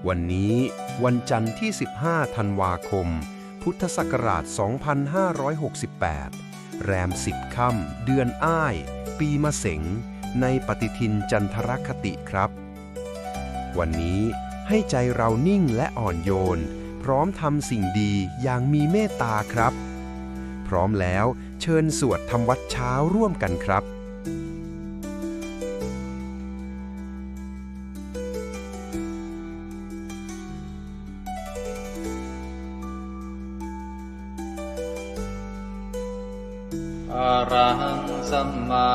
วันนี้วันจันทร์ที่ 15 ธันวาคม พุทธศักราช 2568 แรม 10 ค่ำ เดือนอ้าย ปีมะเสง ในปฏิทินจันทรคติครับ วันนี้ให้ใจเรานิ่งและอ่อนโยน พร้อมทำสิ่งดีอย่างมีเมตตาครับ พร้อมแล้วเชิญสวดทำวัดเช้าร่วมกันครับอะระหังสัมมา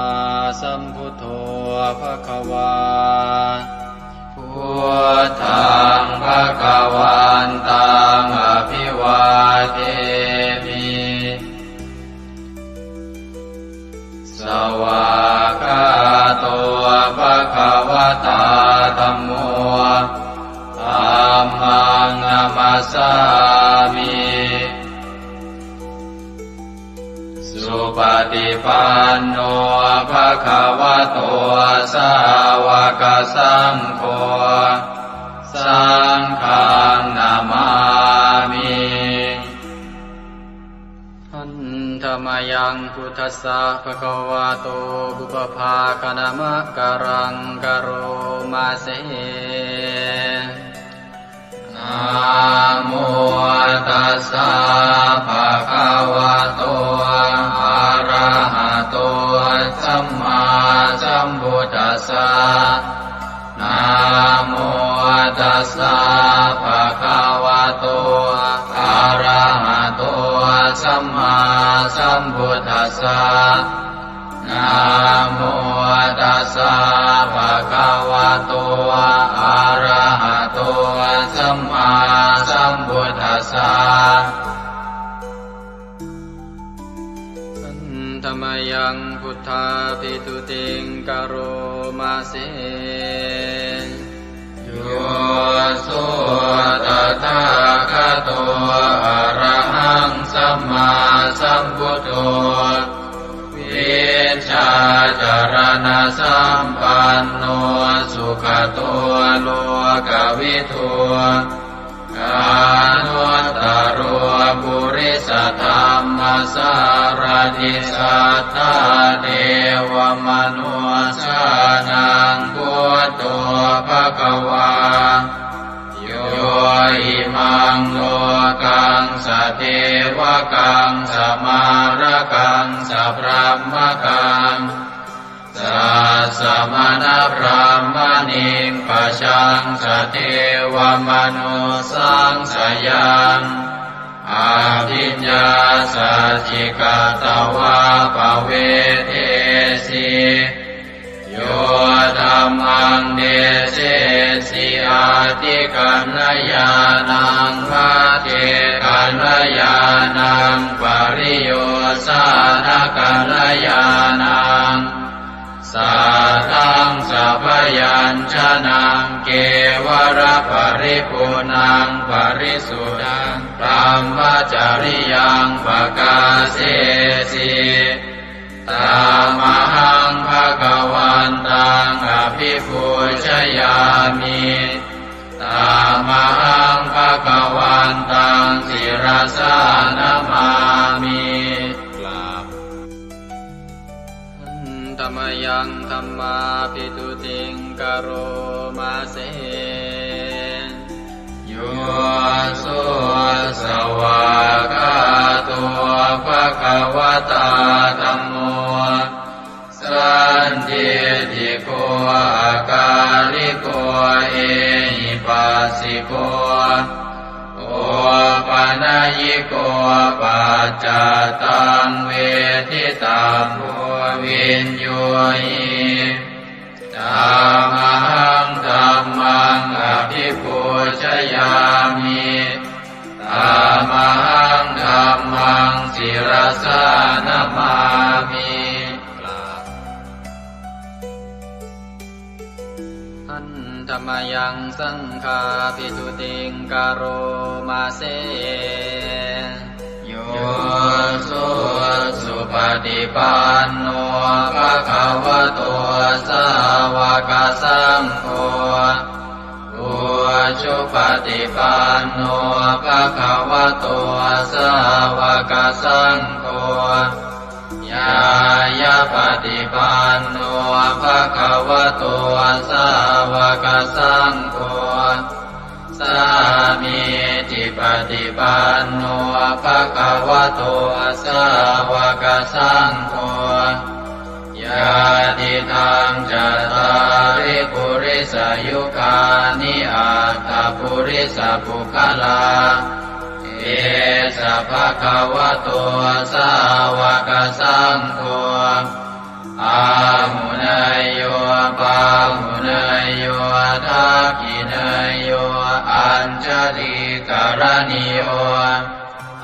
สัมพุทโธภควาพุทธังภควันตังอภิวาเทมิสวากขาโตภควตาธัมโมธัมมังนัมสสามิสุปฏิปันโนภะคะวะโตสาวกสังโฆสังฆังนามามิหันธรรมยังพุทธัสสะภะคะวะโตบุปภาคณมะกะรังกะโรมาเสนะโมตัสสะภะคะวะโตอะระหะโตสัมมาสัมพุทธัสสะนะโมตัสสะภะคะวะโตอะระหะโตสัมมาสัมพุทธัสสะนะโมตัสสะภะคะวะโตอะระหะโตสัมมาสัมพุทธัสสะธรรมยังพุทธาภิตุติงกโรมาเสโยสุตถาคโตอะระหังสัมมาสัมพุทโธวิชาจารณะสัมปันโนสุขโตโลกวิทูกานุตตโรปุริสธรรมสารติสัทธาเทวมนุสานังพุทโธภควาโยอิมังโลกังสเทวกังสมารกังสัพพมกังสัสสะมณพรหมณิงปัจฉังสเทวมนุสังสยังอาภิญญาสัจจิกตวะปะเวเทสิโยธัมมังเดเสสิอาติกัณญญาณังภะเทกัณญญาณังปริโยสานกัณญญาณังสัทธังสัพยัญชนะเกวระปริปุณังปริสุทธังพรหมจริยังปกาเสสิตามหังภะคะวันตังอภิปูชยามิตามหังภะคะวันตังศิรสานามามิธรรมยังธัมมาภิตุติงกโรมาเสโยสุสวากขาโตภควตาธัมโมสันทิติโกอาการิโกเอหิปัสสิโกโอปนัยยิโกปัจจตังเวทิตังโพวินโยหิธัมมังธัมมังอภิปูชยามิธัมมังธัมมังศิรสานามามิธรรมยังสังฆาภิตุติงกโรมาเสโยสุปฏิปันโนภะคะวะโตสาว กสังโฆอุชุปฏิปันโนภะคะวะโตสาวกสังโฆญายะปฏิปันโนภะคะวะโตสาวกสังโฆสามีจิปฏิปันโนภะคะวะโตสาวกสังโฆญาติทังจัตตาริปุริสยุคานิอัตถปุริสปุคลาเอสะภะคะวะโตสาวกสังโฆอาหุเนยโยปาหุเนยโยทักขิเนยโยอัญชลิกรณิโย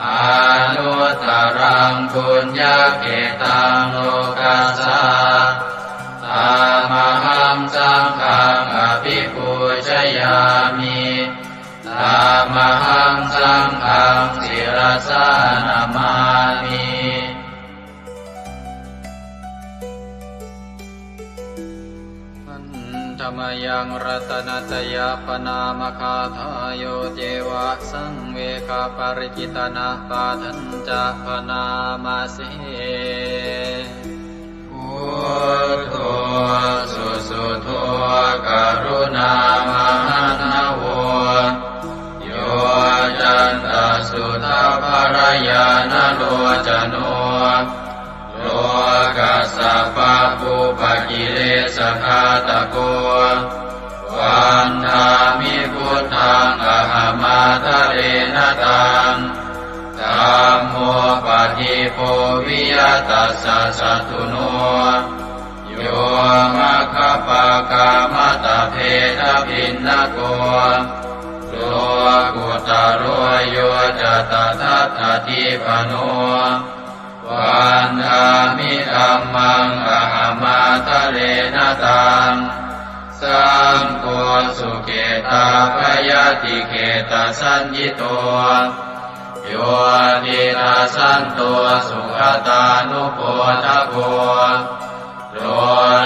อานุตตรังปุญญเกตังโลกัสสะตามหังสังฆังอภิปูชยามิตามหังสังฆังศิรสานามามิธรรมยังรัตนัตยปนามคาทายโยเจวะสังเวคาปริจิตนาปาทัญจะปนามาสิพุทโธสุสุโธกรุณามหันนโวโยจันตสุทาภรยานโลจโนโลกัสสะปะปุปกิเลสขาตโกวันธามิพุทธังอหมาทะเรนตังธัมโมปฏิโพวิยตัสสะสัตตุโนโยมะคปะกามตะเพทพินนโกโลกุตโรโยจะตถาคติปโนวันธามิธัมมังอหมาทะเรนตังสังโฆสุเกตาภยติเกตาสัญญิโตโยตินาสันโตสุขตานุโปทโกโล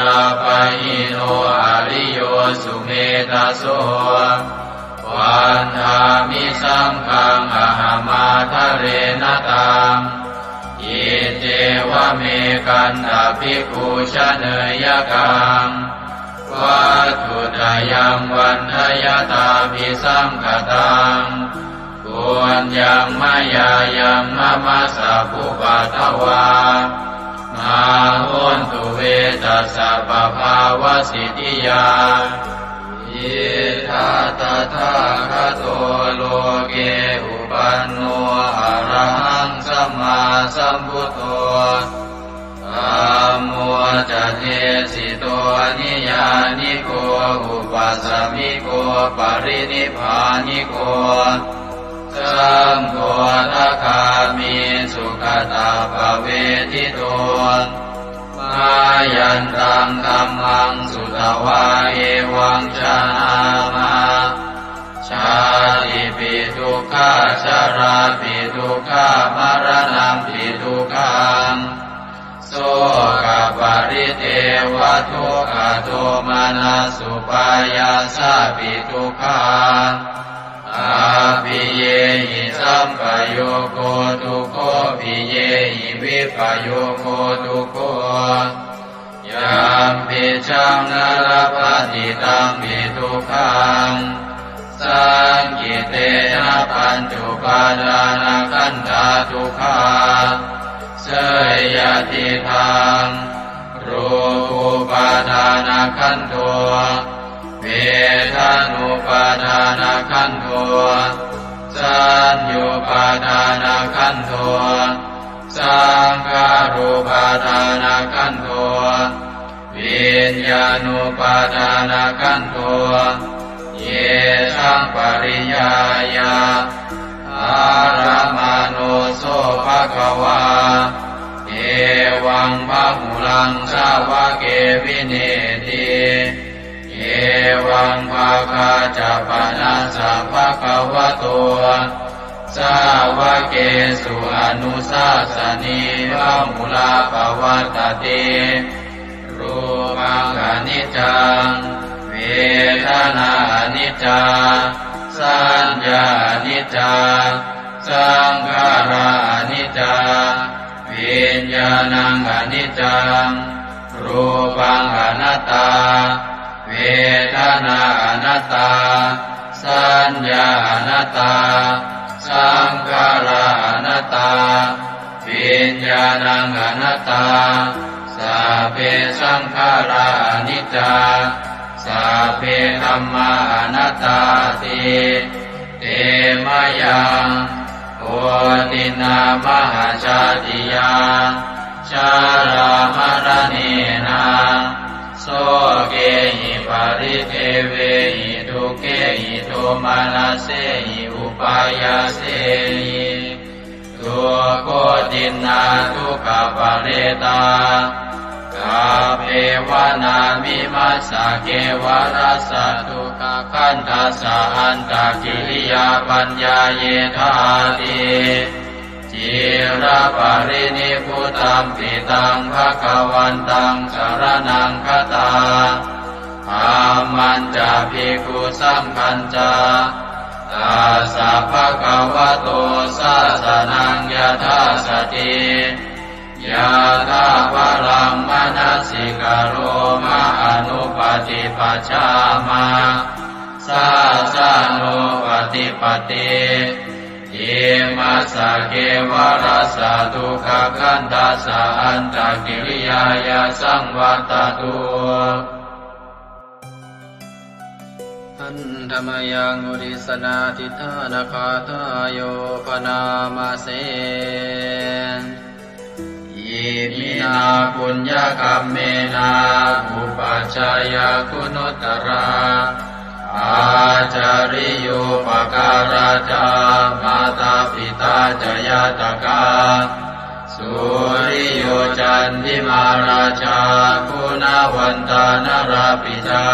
ลาภหิโนอริโยสุเมตโสวันธามิสังฆังอหมาทะเรนตังอิเจวะเมกันตภิกขุชเนยกังวัตถุตยังวันทยตาภิสังคตังปุญญังมายายังมะมะสะภุปัตถวามาหุนตุเวตัสสะปะภาวะสิทธิยาอิทัตถาคโตโลเกอุปันโนอะระหังสัมมาสัมพุทโธธัมโมจะเทสิโตนิยานิโกอุปัสสมิโกปรินิพพานิโกสังโฆทัคามิสุขตาภเวทิโตมายันตังธัมมังสุตวาเอวังชนามาชาติปิทุกขาชาราปิทุกขามรณะปิทุกขังโสกปริเทวทุกขโทมานัสสุปายาสาปิทุกขังอาภิเยหิสัมปโยโคทุกโขภิเยหิวิปโยโคทุกโขยามปิชังนรปฏิตังปิทุกขังสังกิเตนะปัญจุปาทานขันธาทุกขาเสยยติทังรูปุปาทานขันโทเวทานุปาทานขันโทสัญญูปาทานขันโทสังขารุปาทานขันโทวิญญาณุปาทานขันโทเยสังปริยายาอารมาโนโสภะคะวาเอวังพะหุลังสาวะเกวิเนติเอวังภาคาจะปนัสสะภะคะวะโตสาวะเกสุอนุสาสนีพะหุลาภวัตติรูปังอนิจจัง นิจจาสัญญาอนิจจาสังขาราอนิจจาวิญญาณังอนิจจังรูปังอนัตตาเวทนาอนัตตาสัญญาอนัตตาสังขาราอนัตตาวิญญาณังอนัตตาสัพเพสังขาราอนิจจาสัพเพธัมมาอนัตตาติเตมะยังโอตินามหาชาติยังชารามรณีนาโสเกหิปาริเทเวหิทุเกหิโทมานาเสหิอุปายาเสหิทุโกตินาทุกขปะเรตากาเภวนามิมัสสะเกวรัสสะทุกขคันทัสสะอันตกิริยาปัญญาเยธาติจิระปรินิพพุตัมปิตังภคะวันตังสรณังคตาธัมมันจะภิกขุสังฆัญจาตัสสะภะคะวะโตสาสนังยถาสติยะถาปรังมนัสสิกโรมะอนุปฏิปัชฌามาสาสะโนปฏิปติอิมัสสะเกวรัสสะทุกขคันทัสสะอันตกิริยายาสังวัตตุอันธรรมยังอุริสนาทิฏฐานาคาทายโยปนามาเสอิมินาปุญญกัมเมนาอุปัชฌายาคุณุตตราอาจาริโยปการาจามาตาปิตาจยาตกาสุริโยจันติมาราชาคุณวันตานราปิจา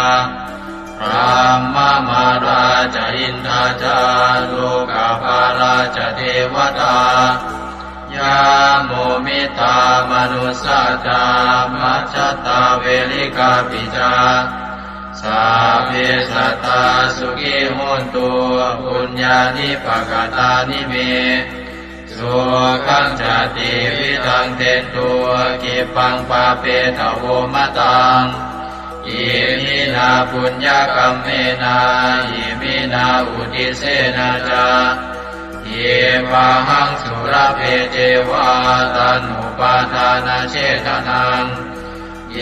พรหมมาราชอินทราจาโลกาภาราชเทวตายาโมมิตามนุสสาจามัจจตาเวลิกาปิจาสัพเพสัตตาสุขิโหนตุปุญญานิปกตานิเมสุขังจติวิทังเตตุกิปังปาเปตโวมะตังอิมินาปุญญกัมเมนาอิมินาอุทิเสนาจาเยปะหังสุรเพเจวาตันุปาทานาเชตนังเย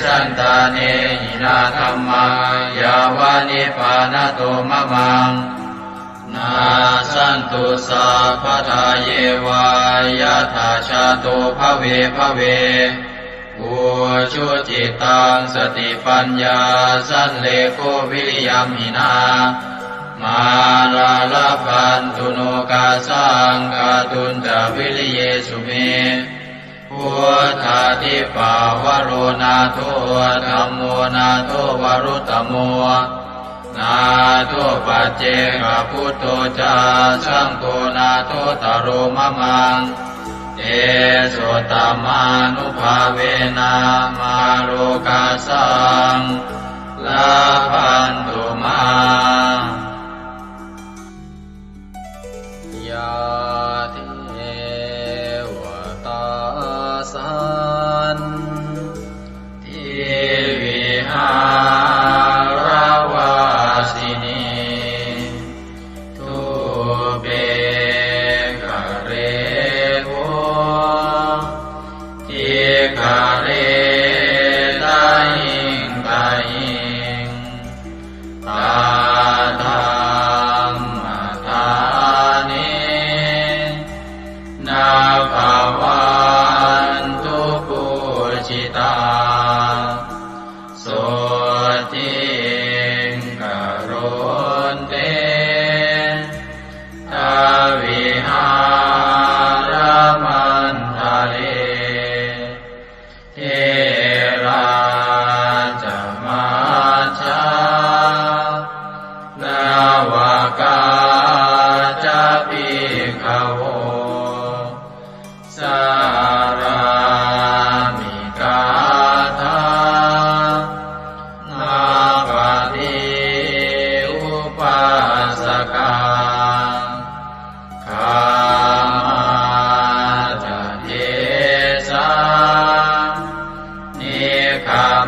สันตาเนหินาธัมมายาวานิปานโตมะมังนาสันตุสัพพทาเยวายะถาชาโตภเวภเวอุชุจิตังสติปัญญาสันเลโกวิริยัมหินามาลาลาพันตุโนกาสังกาตุนจาวิริเยสุเมพุทธาทิปาวโรนาโทธัมโมนาโทวรุตตโมนาโทปัจเจกพุทโธจาสังโฆนาโทตโรมะมังเอโสตมานุภาเวนะมาโลกาสังลาพันตุมายาเทวตาสันทิวิหารวาสินีทุเปกะเรโวทิกะเรตาหิงตาหิง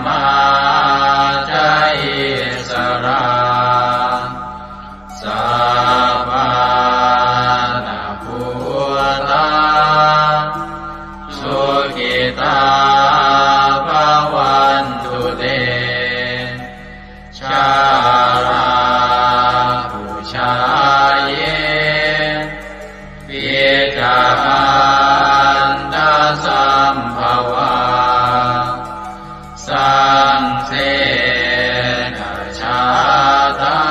มาจาอิสราสัพพานาภูตาสุขิตาภวันตุเตชาราภูชายเยปิจาอันตสัมภวาสังเสนะชาตา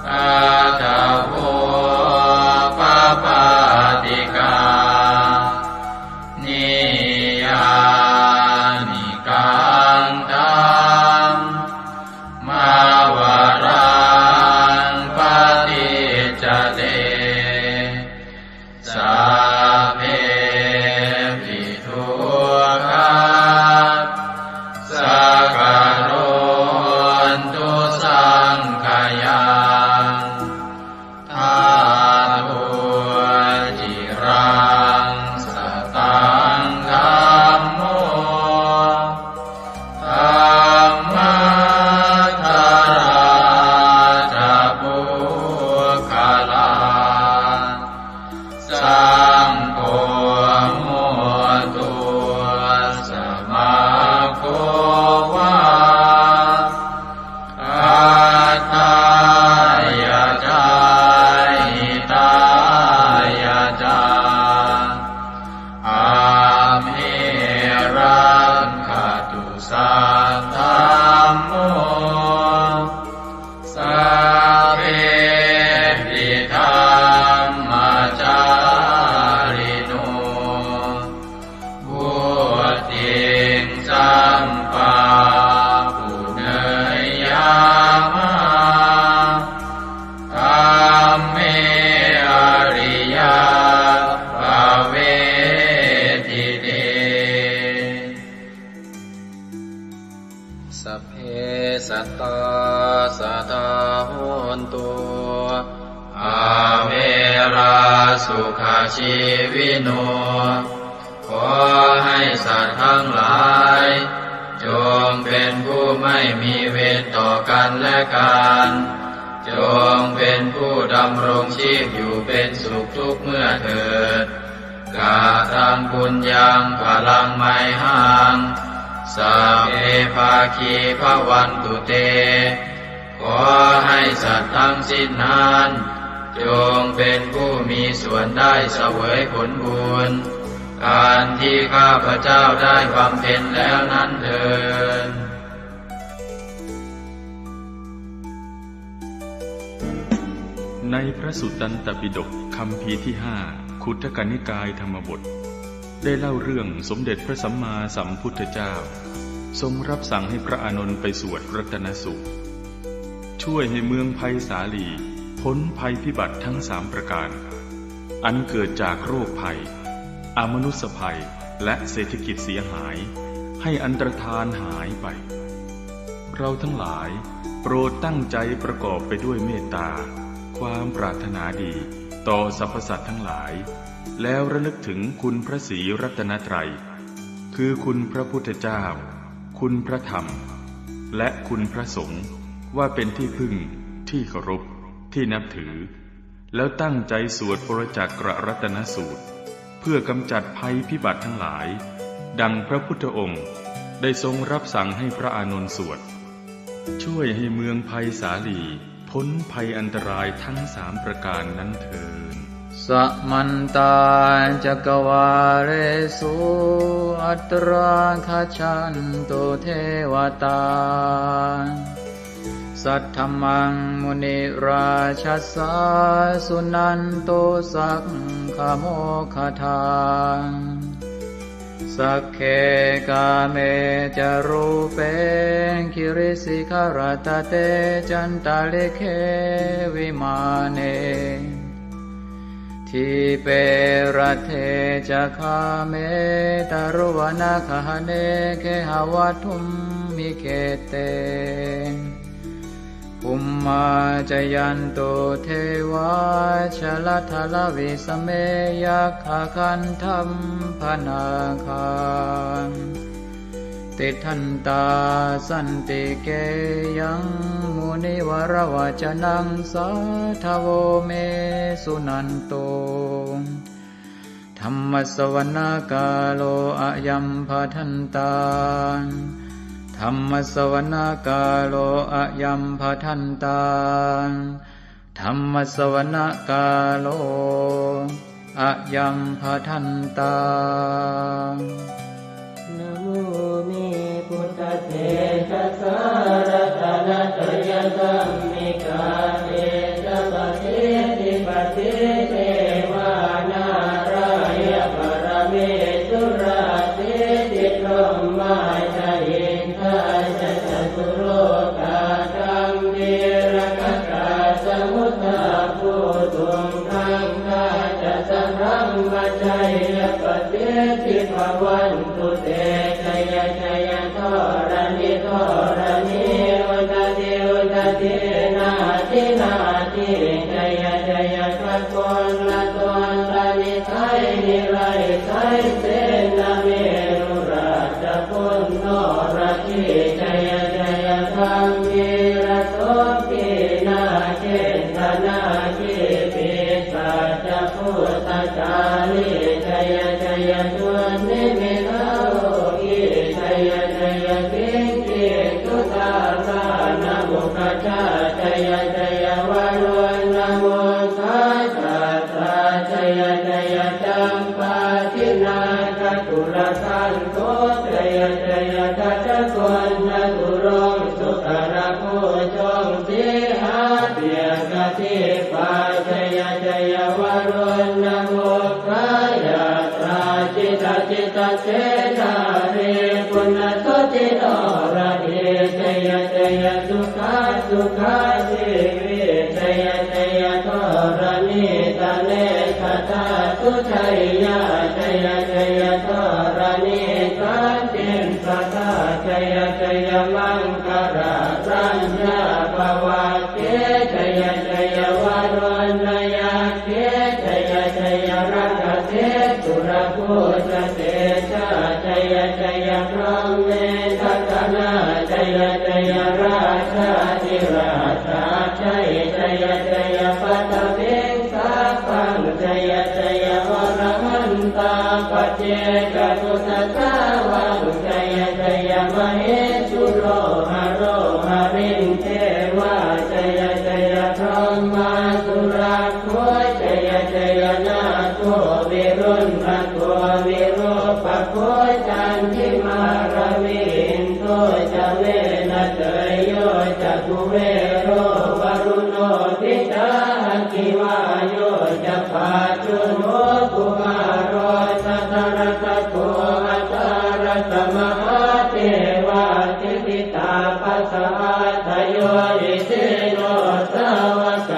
อาตาโภปปาติกานิยานิกังตัมมาวารังปฏิจจเตสัพเพปิทุกขาสักการนตุสังขยังทาตุจิรังสตังธัมโมธัมมัทธาราจะปุคลาสังโฆโมตุสมาโควาอัตตายาจาหิตายาจาอาเมรังคตุสัทธัมโมสัพเพปิธัมมาจาริโนพุทธิงสัมปาปุเนยยามะธัมเมอริยภเวทิเตสัพเพสัตตาสัทธาโหนตุอาเวราสุขชีวิโนขอให้สัตว์ทั้งหลายจงเป็นผู้ไม่มีเวรต่อกันและกันจงเป็นผู้ดำรงชีพอยู่เป็นสุขทุกเมื่อเถิดกาตังปุญญังพลังไมหังสัพเพภาคีภวันตุเตขอให้สัตว์ทั้งสิ้นนั้นจงเป็นผู้มีส่วนได้เสวยผลบุญการที่ข้าพเจ้าได้บำเพ็ญแล้วนั้นเถิด ในพระสุตตันตปิฎกคัมภีร์ที่5คุตกนิกายธรรมบทได้เล่าเรื่องสมเด็จพระสัมมาสัมพุทธเจ้าทรงรับสั่งให้พระอานนท์ไปสวดรัตนสูตรช่วยให้เมืองไผ่สาลีพ้นภัยพิบัติทั้ง3ประการอันเกิดจากโรคภัยอมนุษยภัยและเศรษฐกิจเสียหายให้อันตรธานหายไปเราทั้งหลายโปรดตั้งใจประกอบไปด้วยเมตตาความปรารถนาดีต่อสรรพสัตว์ทั้งหลายแล้วระลึกถึงคุณพระศรีรัตนตรัยคือคุณพระพุทธเจ้าคุณพระธรรมและคุณพระสงฆ์ว่าเป็นที่พึ่งที่เคารพที่นับถือแล้วตั้งใจสวดปรจักรรัตนสูตรเพื่อกำจัดภัยพิบัติทั้งหลายดังพระพุทธองค์ได้ทรงรับสั่งให้พระอานนท์สวดช่วยให้เมืองไผ่สาลีพ้นภัยอันตรายทั้ง3ประการนั้นเถิด สัมมันตาจักวาเรสุอัตราคชันตุเทวตาสัทธมังมุนิราชัสสาสุนันโตสักขโมคทาสักเคกาเมจารูเปคิริสิขารตเตจันตาเลเควิมาเนทิเปรัเทจะคาเมตารุวนาคหเนเคหวัตุมมิเกเตภุมมาจยันโตเทวาชลทลวิสเมยัคขคันธัมพนาคัง ติทันตาสันติเกยังมุนิวรวจนังสาทโวเมสุนันโตธัมมสวนาคาโลอะยัมภทันตาธัมมสวนาคาโลอะยัมภทันตาธัมมสวนาคาโลอะยัมภทันตานะโมเมพุทธเถชะสารตนะตยสัมมิกาเตชะปะเทติปะเทเทวานารายะปรเมสุราเทติพรหมาชะอินทาชะจตุโลกาธัมเมระกะกาสมุทธาภูตุงคังคาจะสังรัมมะชัยยะปะเทติภวันตุเตชัยชัยทรณิทรณิอุตติอุตตินาทินาทิชัยชัยพระโกนละตนละนิไทยนิไรไทยเสนาเมรุราชพุนโนราชิชัยชัยธรรมิระโสปินาเจตนาจิปิสัจพุทธจาริชัยชัยชวนนิมิตาโลกิชัยชัยกิงกิตุตาสานะมุขจาชัยชัยวารุณโมสาสาสาชัยชัยจัมปาทินาคตุลสันโตชัยชัยกัจจกุณตุรงสุขระโคจงสีหาเปียกติปาชัยชัยวารุณโมกายตราจิตจิตเสนาเรปุณโสติโนระเดชัยชัยสุขาสุขาสิวิชัยชัยทรณิตาเนคตาสุชัยยาชัยชัยทรณิสันติสัตตาชัยชัยมังคารารัญญาภวะเกชัยชัยวารุณยาเกชัยชัยรักเทสุรโคจเตชะชัยชัยพรหมเมทัตนาชัยชัยราชาธิราชาชัยชัยชัยปัตตเวงสาปังชัยชัยวรหันตาปัจเจกตุสัตตาวังชัยชัยมเหสุโรหะโรหะริงเทวาชัยชัยพรหมาสุราโคชัยชัยนาโควิรุณภโควิโรปโคจันทิมาระวินโตจะเวนะเตยโยจะกุเวโรวรุโนทิตาคิวาโยจะปาจุโนกุมารโรสัตรตะโกอัตารตมหาเทวาทิติตาปัสสะทโยอิเสโนสาวก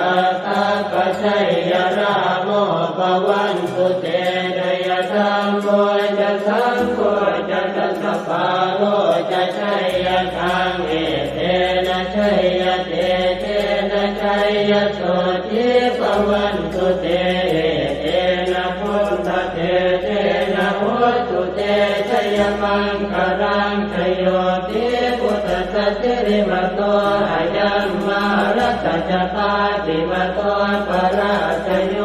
ตาปัจฉัยยราโมปวันตุเตเดยธรรมโมจะสังโฆจะสัสสะปาโลจะชัยยะทังเอเตนะชัยยะเตเตนะชัยยะโสติปวันตุเตเตนะพุทธเตเตนะโหตุเตชัยมังคารังชโยติพุทธสัจจิริมโตอายัมมารัตจตาติมโตปราชโย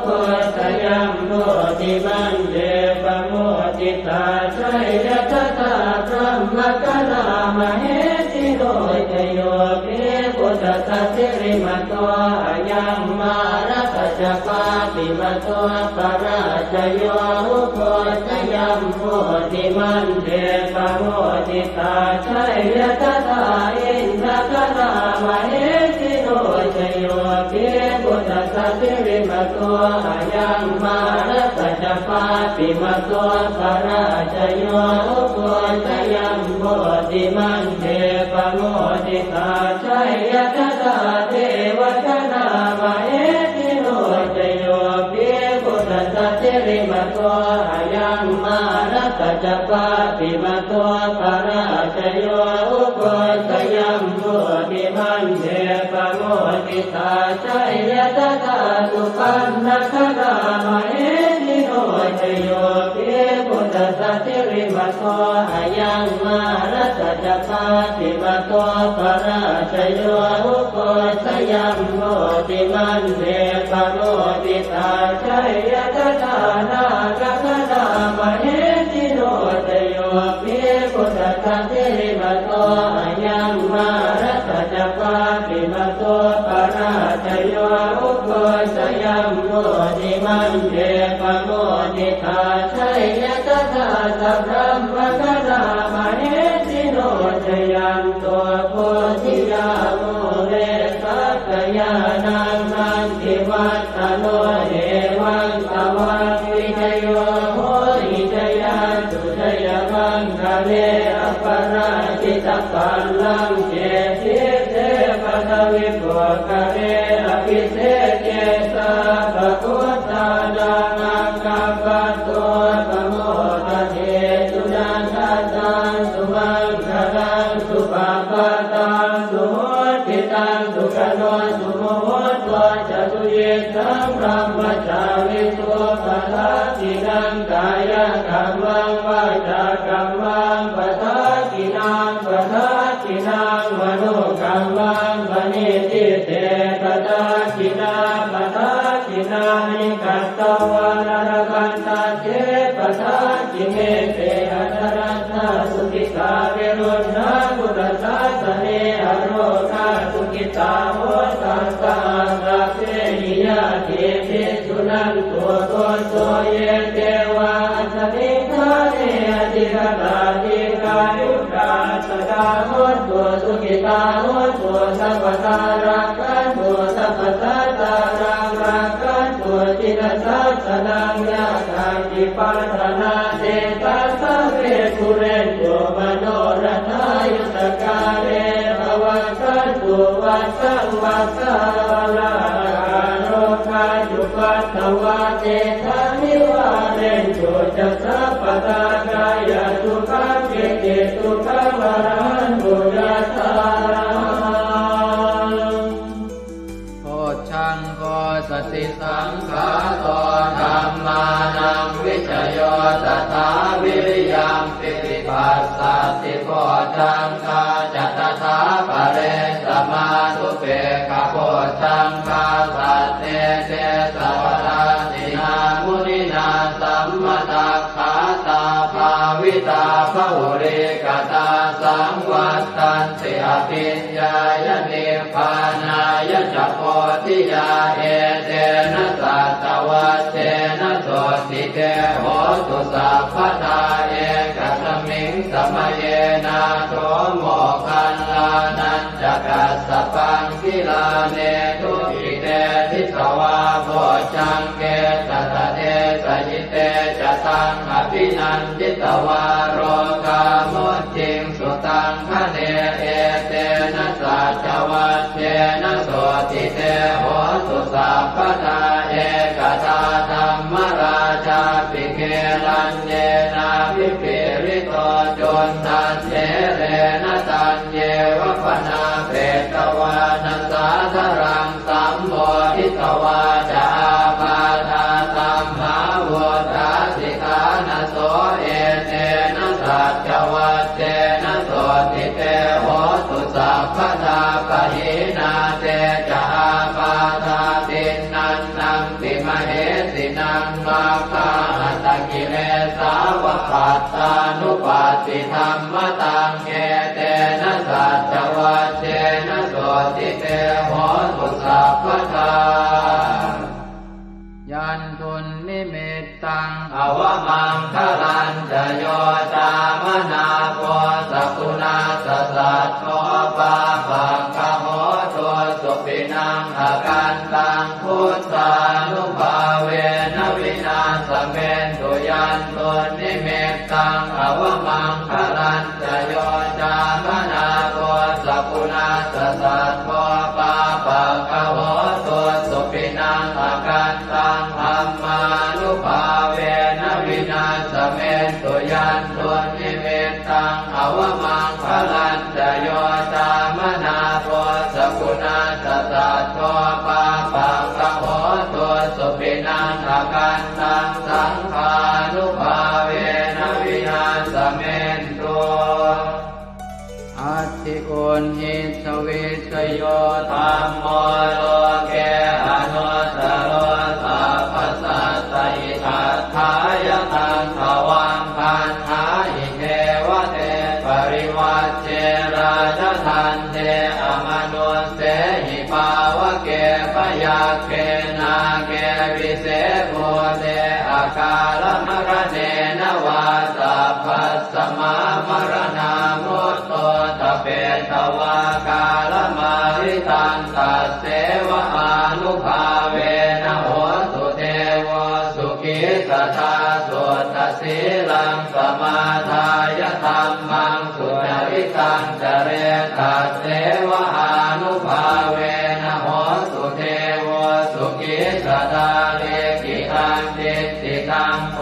โคสยัมโมติมันเดปโมติตาชัยยะตถาพรหมกนามเหสิโรชโยปิพุทธสัจจิริมโตอายัมมารัตจปาติมโตปราชโยโคสยัมโมติมันเดปโมติตาชัยยะตถาอินทกนามเหสิโรชโยปิพุทธสัจจิริมโตอายัมมารัตจปาติมโตปราชโยโคสยัมโมติมันเดปโมติตาชัยยะตถาเทวกนามเหสิโรชโยปิพุทธสัจจิริมโตอายัมมารัตจปาติมโตปราชโยโคสยัมโมติมันเดปโมติตาชัยยะตถาสุปันนคนามเหสิโรชโยปิพุทธสัจจิริมโตอายัมมา มารัตจัปาติมาโตปราชโยอุโกชยัมโมติมันเดปโมติตาชัยยะทานากัคณามเหติโนตโยภิพุทธะเทมาโตอายัมมารัตจัปาติมาโตปราชโยอุโกชยัมโมติมันเดปโมติตาชัยยะทาสัพพะมะคะนามเหติโนตยัมโตโพธิยาโมเรสักยานังนันติวัตตโนเอวังตวังวิจโยโหหิจยาสุจยมังคะเลอปราชิตปัลลังเจติเตปะทวิปุคะเลอภิเศษเจสะภะพุทธานังอังคัปปะโตปะโมทะเทสุนันทตังสุมังคลังสุปะปะตังสุโหติตังสุขโนสุโมโหตัวจตุเยสังพรหมจาริโสปะทัสสินังกายกัมมังวาจากัมมังปะทัสสินังปะทัสสินังมโนกัมมังปณิทิเตปะทัสสินาปะทัสสินานิกัตตวานรกันตาเจปะทัสสิเมเตอัตรัตถสุขิตาเวรุณาพุทธศาสเนอโรคาสุขิตาโหตัสสะสัพเพหิยะเทติสุนันตัวโตโตเยเทวาสมิทาเนอติกตาติกายุกาสกาโหตัวสุขิตาโหตัวสัพพตารักขันตัวสัพพตาตารักขันตัวจิตสัสสนังยาคันติปัฏฐานาเตตัสสะเวทุเรนโยมโนรัตายุตกาเลภวัตสันตุวัสสังวัสสะลาโรคาจุปัตถวาเตทานิวาเรนโยจัสสะปะตากายสุขังเกติสุขังวรันตุยัสสะโพชังโพสติสังขาโตธัมมานังวิจโยตถาวิริยังปิติปัสสัตติโพชังคาจัตถาปะเรสมานุเปกขโพชังคาสัตเตเตสวะราตินามุนินาสัมมตัคขาตาภาวิตาภุริกตาสังวัตตันติอภิญญายนิพพานายจักโพธิยาเอเตนะสัตวัตเตนะโสติเตโหตุสัพพทาเอกสมิงสมเยนะโสโมคันลานันจักสสปังกิลาเนทุกิเตทิสวาโพชังเกตตะเตสยิเตจะตังอภินันจิตวาโรกามุจิงสุตังคะเนเอเตนะสัจวัตเตนะโสติเตโหตุสัพพทาเอกตาธัมมราชาปิเกลันเยนาภิปิริโตจนทันเจเรนะตันเยวะปนาเปตวานัสสาธรังสัมโมทิตวาจาปาทาสัมภาวตาสิกานะโสเอเตนะสัจวัตเตนะโสติเตโหตุสัพพทาปะหินาเตจาปาทาตินันนังติมเหสินังมาคาหัตกิเลสาวะปัตตานุปัสสิธรรมตังเอเตนะสัจวัตเตนะโสติเตโหตุสัพพทายันทุนนิมิตตังอวมังคลันจะโยตามนาโพสกุณาสสัตโตปาปังคโหตัวสุปินังอาการตังพุทธานุภาเวนะวินาสเมนตุยันทุนนิมิตตังอวมังคลันจะโยตามนาโพสกุณาสสัตโตปาปังคโหตัวสุปินังอาการตังธัมมานุภาเวนะวินาสเมนตุยันตุนิเมตตังอวมังคลันจะโยตามนาโพสกุณาสสัตโตปาปังคโหตุ ญหิสวิสโยธัมโมโลเกอนุตตโรสัพพสัตตอิทัฏฐายตังภวังคันธาอิเทวเตปริวัชเชราชทันเตอมนุสเสหิภาวะเกปยาเกนาเกวิเศษโมเตอาการมรเนนวาสัพพสมามรณามุตโตตเปตวากาลมาริตันตัสเสวะอานุภาเวนะโหตุเทวสุขิสตาสุตสีลังสมาทายธัมมังสุจริตังจเรตัสเสวะอานุภาเวนะโหตุเทวสุขิสตาเลกิตังติติตังโพ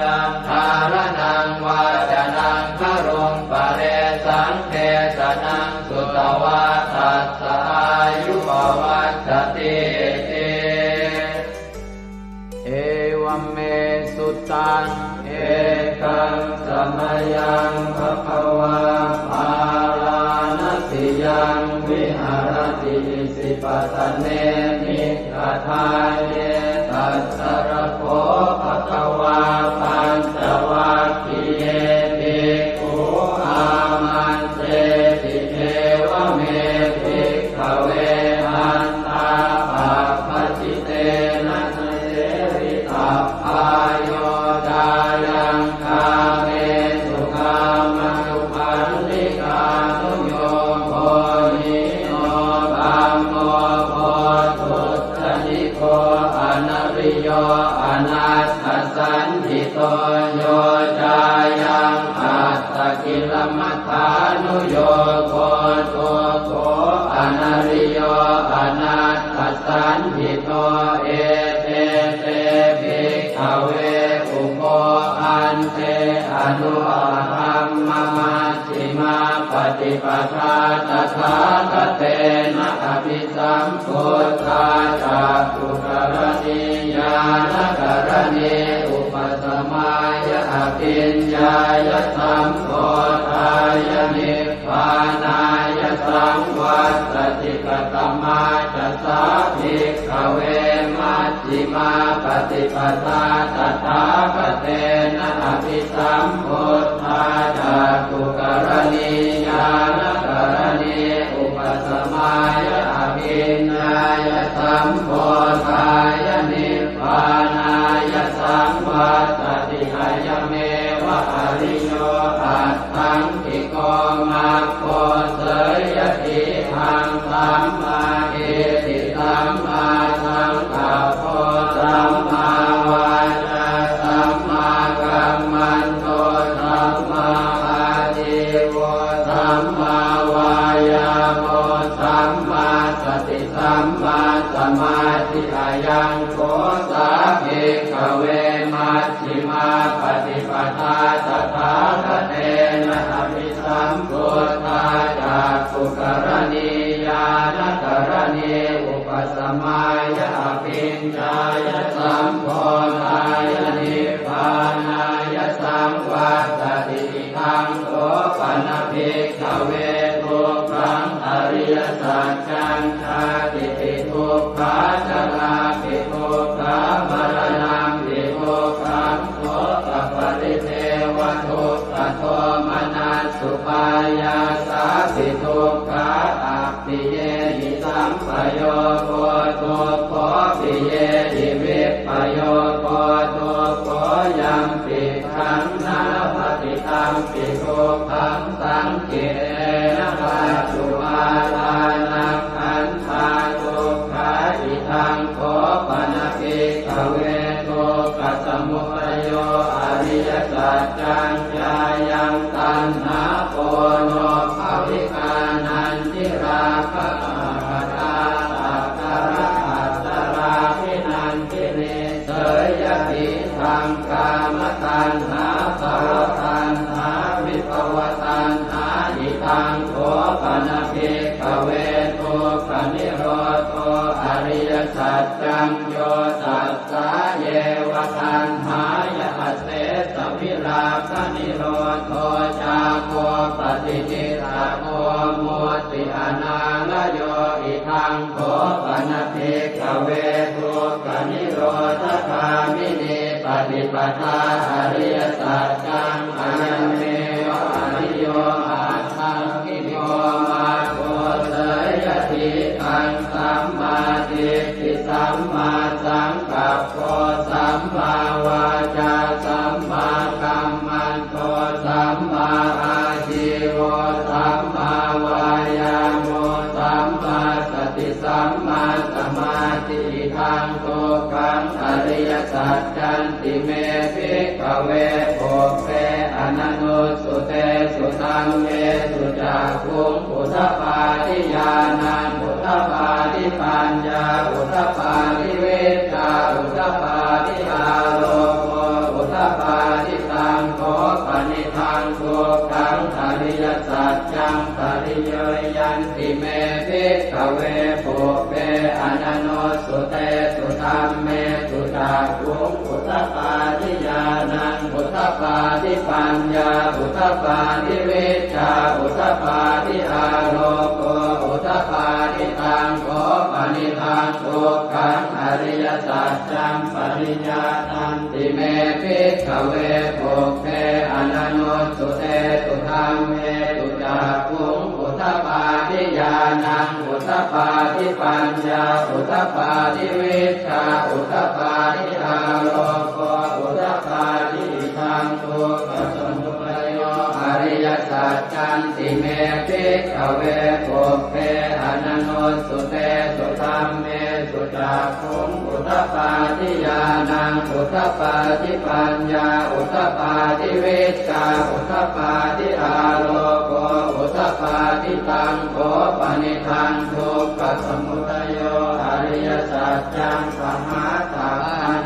จังทารนังวาจนังครุงปะเรสังเทสนังสุตวาทัสสะอายุปวัฏฏติเอวัมเมสุตังเอกังสมยังภควาภาลานติยังวิหารติสิปตเนมิกทายเยตัสสรโคภควาปัญจวัคคีย์เยภิกขุอามันเตติเทวเมภิกขเวหันตาปัปปจิเตนะเสวิตัพพายโยดายังคาเมสุขามสุขันธิกานุโยโภญิโนธัมโมโพธุตนิโกอนัริโยอนัตถสันติโตโยจายังอัตตกิลมัฏฐานุโยโคตุโกอนัริโยอนัตถสันติโตเอเตเตภิกขเวอุโภอันเตอนุธัมมมัชฌิมาปฏิปทาตถาคเตนะอภิสัมพุทธาจักขุกรณีญาณกรณีอุปสมายะอภิญญายะสัมโพธายะนิพพานายะสังวัตติกตมาจัสสะภิกขเวมัชฌิมาปฏิปทาตถาคเตนะอภิสัมพุทธาจักขุกรณีญาณกรณีอุปสมายะอภิญญายะสัมโพธายะนิพพานายะสังวัตติกายเมวะอริโยอัตถังกิโกมัคโคเสยติหังสัมมาเอติสัมมาสังกัปโปสัมมาวาจาสัมมากัมมันโตสัมมาอาชีวะสัมมาวายาโมสัมมาสติสัมมาสมาธิอายังโกสาภิกขเวมัชฌิมาปฏิปทาตถาคเตนะอภิสัมพุทธาจักขุกรณีญาณกรณีอุปสมายะอภิญญายะสัมโพธายะนิพพานายะสังวัตติทังโสปนภิกขเวทุกขังอริยสัจจังชาติปิทุกขาจราปิทุกขามรณะปิทุกขังโสตปริเทวทุกขโทมนัสสุปายาสาปิทุกขาอัปปิเยหิสัมปโยโคตุโคปิเยหิวิปปโยโคตุโคยัมปิขังนาปฏิตังปิทุกขังสังเกนะปัจจุบันทานังขันธาทุกขาอิทังโคปนภิกขเวทุกขสมุทัยโยอริยสัจจังญายังตัณหาโปโนภวิกานันทิราคะปัตตาตัตตะระอัตตราภินันทิเนเสยติทังกามตัณหาภวตัณหาวิภวตัณหาอิทังโคปนภิกขเวทุกขนิโรธอริยสัจจังโยตัสสะเยวะตัณหายะเสสวิราคะนิโรธจาโคปฏิจิตาโคมุติ ปิอนาลโยอิทังโขปนภิกขเวทุกขนิโรธคามินีปฏิปทาอริยสัจจังอายันเมวะอริโยอาทังกิโยมาโกเสยทิทังสัมมาทิฏฐิสัมมาสังกัปโปสัมมาวาจาสัมมากัมมันโตสัมมาอาชีวะสัมมาวายาโมสัมมาสติสัมมาสมาธิทังโตกังอริยสัจจันติเมภิกขเวโภเปอนันโนสุเตสุตังเมสุจักขุงอุทธปาทิญาณังอุทธปาทิปัญญาอุทธปาทิเวชาอุทธปาทิอาโลโกอุทธปาทิตังโขปนิทังโกกังอริยสัจจังปริโยยันติเมภิกขเวโภเปอนันโนสุเตสุธัมเมสุจักขุงอุทธปาทิญาณังอุทธปาทิปัญญาอุทธปาทิเวชาอุทธปาทิอาโลโกอุทธปาทิตังโขปนิทังโกกังอริยสัจจังปริญญาตันติเมภิกขเวโภเปอนันโนสุเตสุธัมเมสุจักขุงอุทธปาทิญาณังอุทธปาทิปัญญาอุทธปาทิเวชาอุทธปาทิอาโลโกอุทธปาทิทังโกปัสสมุปโยอริยสัจจันติเมภิกขเวโภเปอนันโนสุเตสุธัมเมสุจักขุงอุทธปาทิญาณังอุทธปาทิปัญญาอุทธปาทิเวชาอุทธปาทิอาโลโกอุทธปาทิตังโขปนิทังทุกขสมุทัยโยอริยสัจจังปหาตา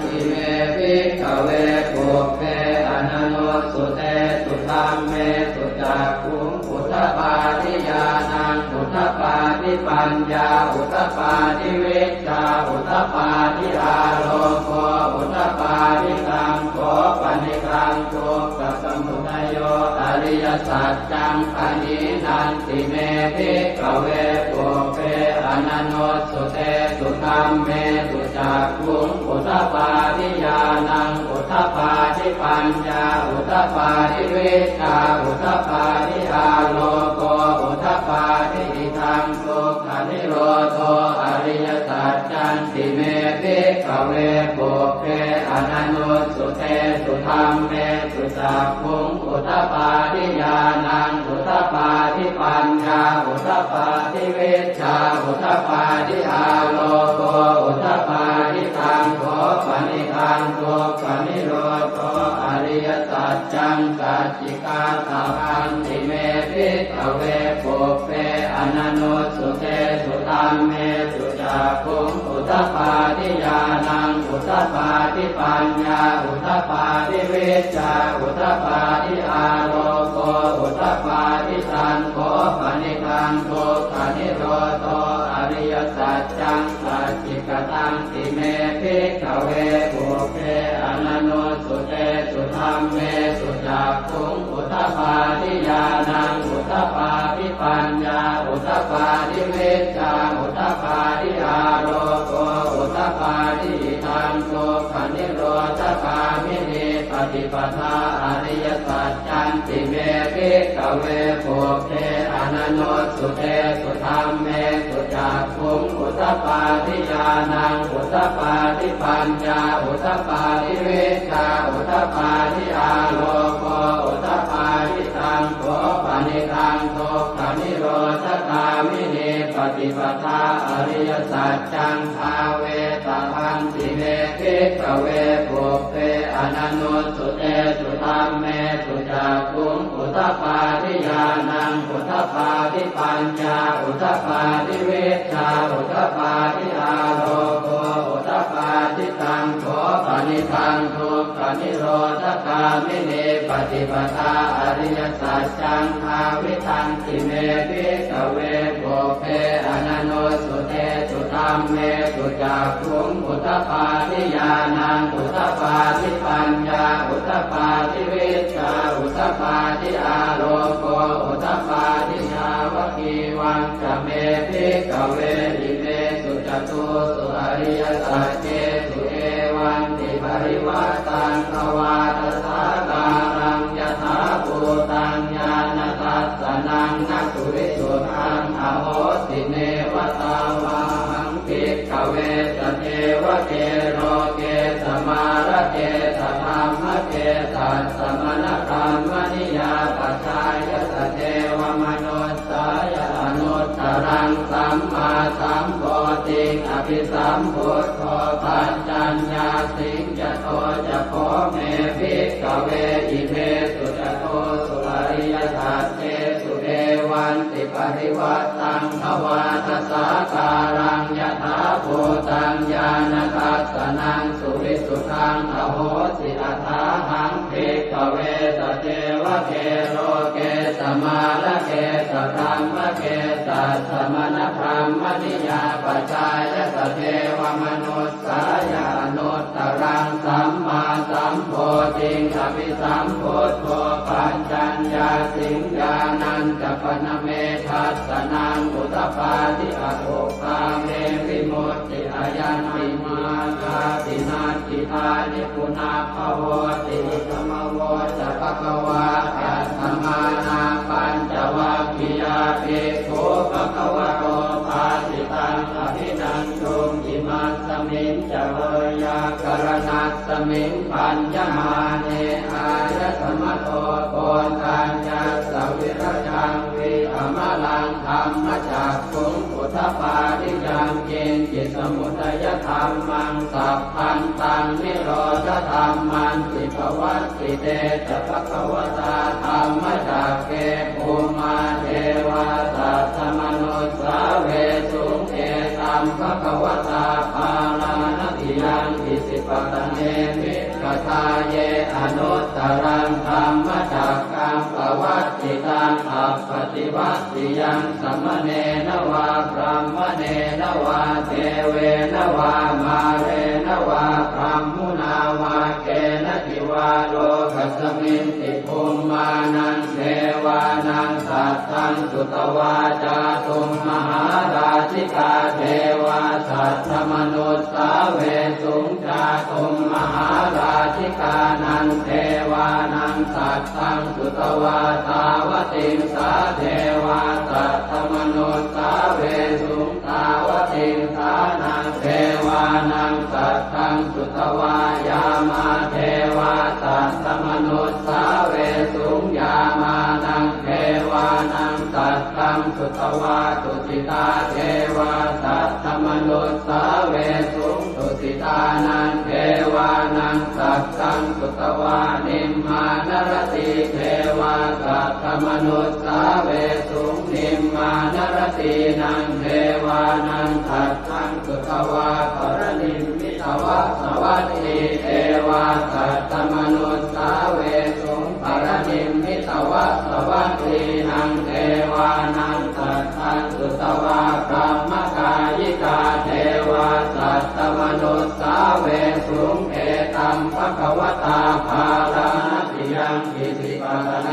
ทิเมภิกขเวโภเปอนันโนสุเตสุธัมเมสุจักขุงอุทธปาทิญาณังอุทธปาทิปัญญาอุทธปาทิเวชาอุทธปาทิอาโลโกอุทธปาทิตังโขปนิทังทุกขสมุทัยโยอริยสัจจังปณินันติเมภิกขเวโภเปอนันโนสุเตสุธัมเมสุจักขุงอุทธปาทิญาณังอุทธปาทิปัญญาอุทธปาทิเวชาอุทธปาทิอาโลโกอุทธปาทิทังทุกขนิโรโธอริยสัจจันติเมภิกขเวโภเปอนันโนสุเตสุธัมเมสุจักขุงอุทธปาทิญาณังอุทธปาทิปัญญาอุทธปาทิเวชาอุทธปาทิอาโลโกอุทธปาทิตังโขปนิทังทุกขนิโรโธอริยสัจจังสัจจิกาตาพันติเมภิกขเวโภเปอนันโนสุเตสุธัมเมสุจักขุงอุทธปาทิญาณังอุทธปาทิปัญญาอุทธปาทิเวชาอุทธปาทิอาโลโกอุทธปาทิตังโขปนิทังทุกขนิโรโธอริยสัจจังสัจจิกตังติเมภิกขเวโภเปอนันโนสุเตสุธัมเมสุจักขุงอุทธปาทิญาณังอุทธปาทิปัญญาอุทธปาทิเวชาอุทธปาทิอาโลโกอุทธปาทิทังทุกขนิโรธคามินีปฏิปทาอริยสัจจันติเมภิกขเวโภเปอนันโนสุเตสุธัมเมสุจักขุงอุทธปาทิญาณังอุทธปาทิปัญญาอุทธปาทิเวชาอุทธปาทิอาโลโกอุทธปาทิตังโขปนิทังทุกขนิโรธคามินีปฏิปทาอริยสัจจังภาเวตพันติเมภิกขเวโภเปอนันโนสุเตสุธัมเมสุจักขุงอุทธปาทิญาณังอุทธปาทิปัญญาอุทธปาทิเวชาอุทธปาทิอาโลโกอุทธปาทิตังโขปนิทังทุกขนิโรธคามินีปฏิปทาอริยสัจจังภาวิทันติเมภิกขเวโภเปอนันโนสุเตสุธัมเมสุจักขุงอุทธปาทิญาณังอุทธปาทิปัญญาอุทธปาทิเวชาอุทธปาทิอาโลโกอุทธปาทิชาวกีวา วังจะเมภิกขเวอิเมสุจตุสุอริยสัจเจสุเอวันติปริวัตตังภวาตสาการังยถาภูตังญาณทัสสนังนักสุวิสุทธังอโหสิเนวตาวาหังภิกขเวสเทวเกโรเกสมาระเกสธรรมเกสัสสมณธรรมนิยาปัจจายสเทวมนุสสายอนุตตรังสัมมาสัมโพธิอภิสัมพุทโธปัญจัญญาสิงจโตจะโพเมภิกขเวอิเมสุจโตสุอริยสัจเจสุเอวันติปริวัตตังภวาตสาการังยถาภูตังญาณทัสสนังสุวิสุทธังอโหสิอัฏฐาหังภิกขเวสเทวเกโรเกสมาระเกสธรรมเกสัสสมณธรรมนิยาปัจจายสเทวมนุสสายานุตตรังสัมมาสัมโพธิอภิสัมพุทโธปัญจัญญาสิงญาณัญจปนเมทัสสนังอุตตปาทิอโภคาเมวิมุตติอายันติมาคาตินาติทานิปุนาภโวติธรรมโวจะภควาอัตถมานาปัญจวัคคียาภิกขุภควโตภาสิตังอภินันตุอิมัสสมิงจะเวยากรณัสสมิงปัญญมาเนอายสมโตโกนทัญญาสวิรจังวิอมลังธรรมจักขุงพุทธปาทิยังเกณฑ์จิตสมุทัยธรรมังสัพพันตังนิโรธธรรมันติภวัตติเตจะภควตาธรรมจักเกภูมาเทวาสัตตมนุสสาเวสุงเอตัมภควตาภาลานติยังอิสิปตเนมิกทาเยอนุตตรังธรรมจักกังปวัตติตังอัปปติวัตติยังสัมมเนนวาพรหมเนนวาเทเวนวามาเรนวาพรหมุนาวาเกณทิวาโลกัสมินติภูมานังเทวานังสัตตังสุตวาจาตุมมหาราชิกาเทวาสัตตมนุสสาเวสุงจาตุมมหาราชิกานังเทวานังสัตตังสุตวาตาวติงสาเทวาสัตตมนุสสาเวสุงตาวติงสานังเทวานังสัตตังสุตวายามาเทวาสัตตมนุสสาเวสุงยามานังเทวานังสัตตังสุตวาตุสิตาเทวาสัตตมนุสสาเวสุงตุสิตานังเทวานังสัตตังสุตวานิมมานรติเทวาสัตตมนุสสาเวสุงนิมมานรตินังเทวานังสัตตังสุตวาปรนิมมิตวะสวัสดีเทวาสัตตมนุสสาเวสุงปรนิมมิตวะสวัสดีนังเทวานังสัตตังสุตวาพรหมกายิกาเทวาสัตตมนุสสาเวสุงเอตัมภควตาภาลานติยังอิสิปตเน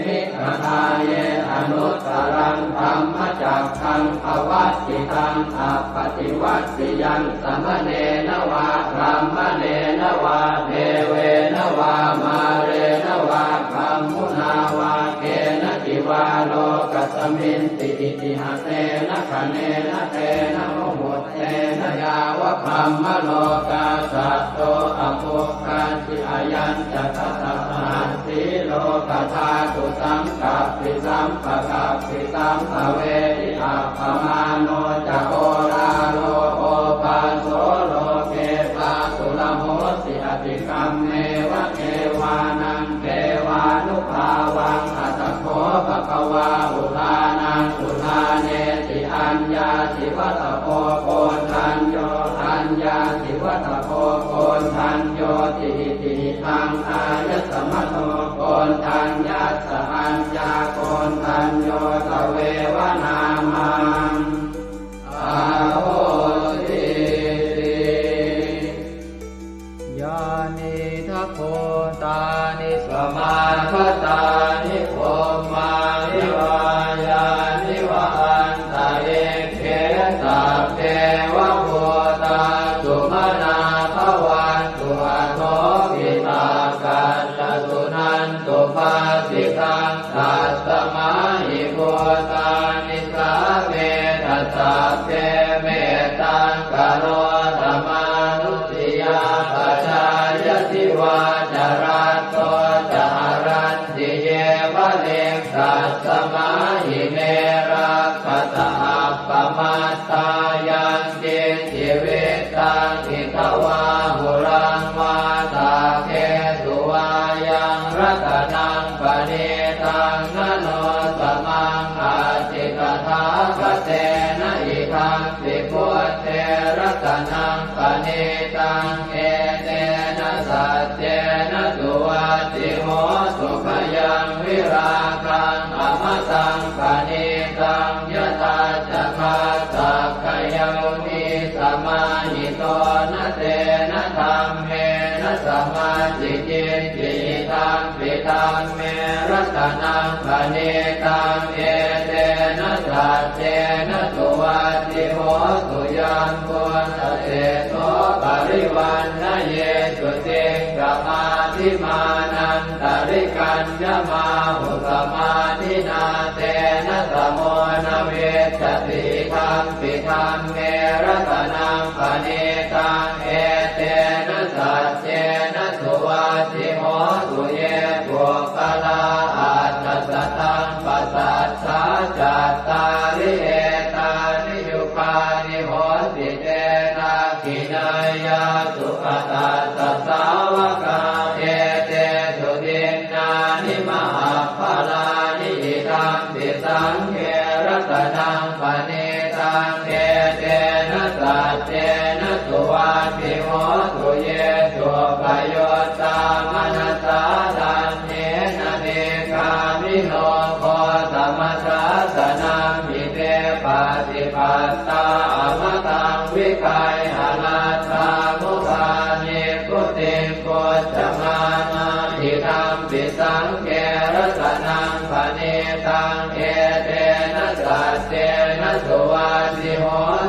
มิกทาเยอนุตตรังธรรมจักขังภวัตติตังอัปปติวัตติยังสัมมเนนวาพรหมเนนวาเทเวนวามาเรนวาพรหมุนาวาเกณทิวาโลกัสมินติอิติหะเตนะคะเนนะเตนะโมโหเตนะยาวะพรหมโลกาสัตโตอโภคันติอายัญจะทัสสะหันติโลกธาตุสังกัปปิสัมปะกัปปิสัมภเวทิอัปปมาโนจะโอราโลโอปาโสโลเกปาสุลโหสิอติกัมเมวะเกวานังเกวานุภาวังอัตถโขภควาอุทานังอุทาเนติอัญญาสิวัตโพโกนทัญโยอัญญาสิวัตโพโกนทัญโยติติทังอายสมโตโกนทัญญาสอัญญาโกนทัญโยตเววนามังอาโหติยานิทัพโพตานิสมาคตานิโภมานิวายานิวาอันต นิสาเวทัสสะเตเมตังกโรธรรมานุสติยาปัจจายติวาจารัตโตจารันติเยวะเลกัสสมาหิเมรักขตาปมัตตายังเจจิเวตังอิทวาหุรังวาตาเกสุวายังรัตนังปณิตังนโนสมังอาจิกถาคเตนะอิทังปิพุทเทรัตนังปณิตังเอเตนะสัจเจนะสุวัตติโหสุขยังวิราคังอมตังปณิตังยตาจักขาสักขยมุนิสมาหิโตนะเตนะธรรมเมนะสมาธิจิตติตังปิตังเมรัตนังปณิตังเอเตนะสัจเจนะสุวัตติโหสุยัมพุทธเตโสปริวันนะเยสุติงกมาธิมานันตริกัญญมาหุสมาธินาเตนะสโมนะเวสติธัมปิธัมเมรัตนังปณิตังเอเตนะสัจเจนะสุวัตติโหสุเยปุคลาอัตถสัตตังปัสสัทธาจัตตาริเอตานิยุคานิโหติเตนะกินายาสุขตาสัสสาวกาเอเตสุตินนานิมหาภลานิอิทัมปิสังเขรัตนังปณิตังเอเตนะสัจเจนะสุวัตติโหสุเยสุปโยตามนัสสาทันเนนะเนกามิโนโคสมัสสะสนังมิเตปฏิปัตตาอมตังวิคัยหนาตามุปานิพุติงโกจมานาทิธัมปิสังเกรัตนังปณิตังเอเตนะสัจเจนะสุวัตติโห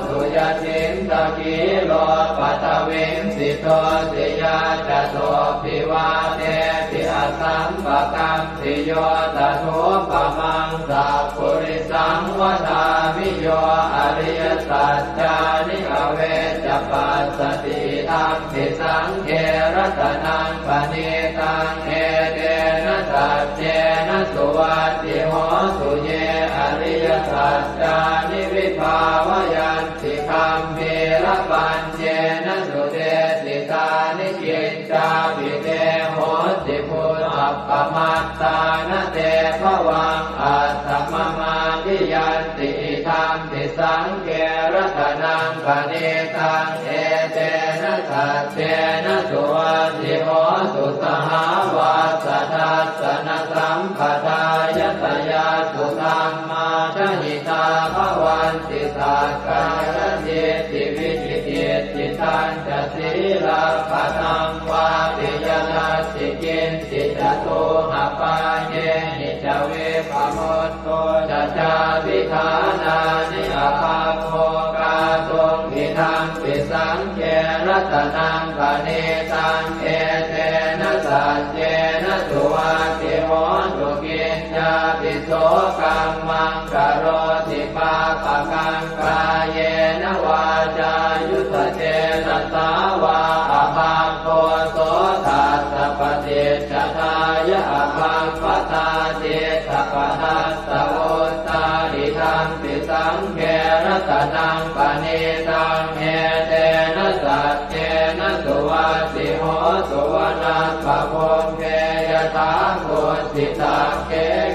สุยตินตะกิโลปัตวิงสิโตติยาจโตปิวาเตติอสัมปะกัมติโยตถุปมังสัพพุริสังวทามิโยอริยสัจจานิอเวจปัสสติธัมปิสังเขรัตนังปณิตังเอเตนะสัจเจนะสุวัตติโหสุเยอริยสัจจานิวิภาวยันติคัมภีรปัญเจนะสุเตสิตานิกิจจาภิเตโหติพุทธัปปมัตตานะเตภวังอัตถมมาทิยันติธัมปิสังเขรัตนังปณิตังเอเตนะสัจเจนะสุวัตติโหสุสหาวาสทัสสนสัมปทายตยาสุธรรมาชหิตาภวันติสักกายจิตติวิจิติจิตัญจศีลาภตังวาปิยนัสสิกินสิจตุหปาเยหิจเวปโมตโตจะจาวิธานานิอาภาโภกาตุงอิทังปิสังเขรัตนังปณิตังเอเตนะสัจเจนะสุวัตติโหสุกินจาปิโสกัมมังกโรติปาปะกังกายเยนะวาจายุตเจนะสาวาอภาโคโสทัสสะปฏิจจทายะอภาปตาเจตปทัสสะโอตาอิทังปิสังเขรัตนังปณิตังเอเตนะสัจเจนะสุวัตติโหสุวนาภโพเกยถาโคสิตาเก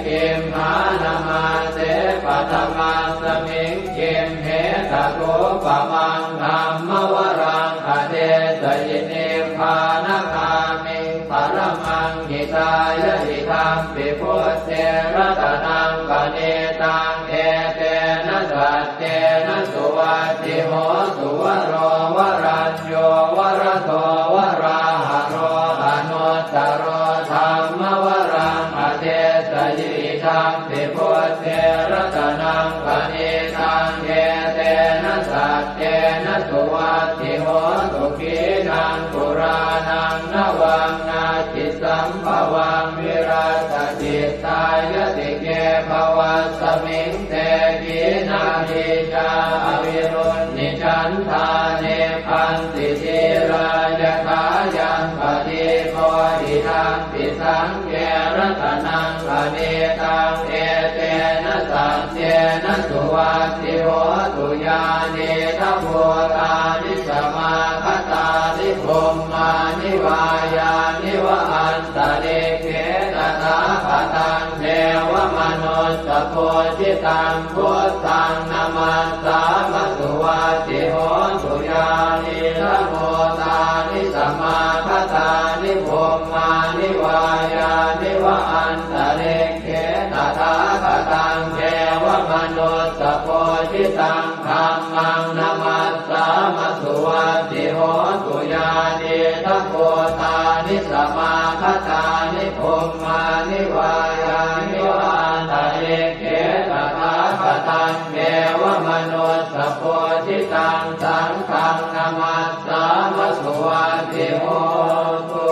กิมหานามาเสปัตมาสมิงกิมเหตโกปมังธัมมวรังอเดสยินิพพานคามิงปรมังหิตายะหิธัมปิพุทเทรัตนังปณิตังเอเตนะสัจเจนะสุวัตติโหสุวโรวรัญโยวรโตวราหะโรอนุตตโรธัมมวรังอเดสยิธัมปิพุทเทรัตนังปณิตังเอเตนะสัจเจนะสุวัตติโหสุขีนังปุรานังนวังนาจิสัมภวังวิรัตจิตตายติเกภวัสมิงเต ทิจาอวิรุณนิชันธาเนพันติจิรายถายังปฏิโพธิทังปิสังเกรัตนังอเนตังเอเตนะสัจเจนะสุวัตติโหตุญาเนทโพธานิสมาคตานิพมมานิวายานิวอันตะเลเขตตาปตังเทวมนุสสโพธิตังพุทธังนามัสสามสุวัตติโหตุญานิทโพธานิสมาคตานิพมมานิวายานิวอันตะเลเขตตาปตังเทวมนุสสโพธิตังธัมมังนามัสสามสุวัตติโหตุญานิทโพธานิสมาคตานิพมมานิวายานิวอันตะเลเขตตาปตังเทวมนุสสโพธิตังสังฆังนามัสสามสุวัตติโหตุ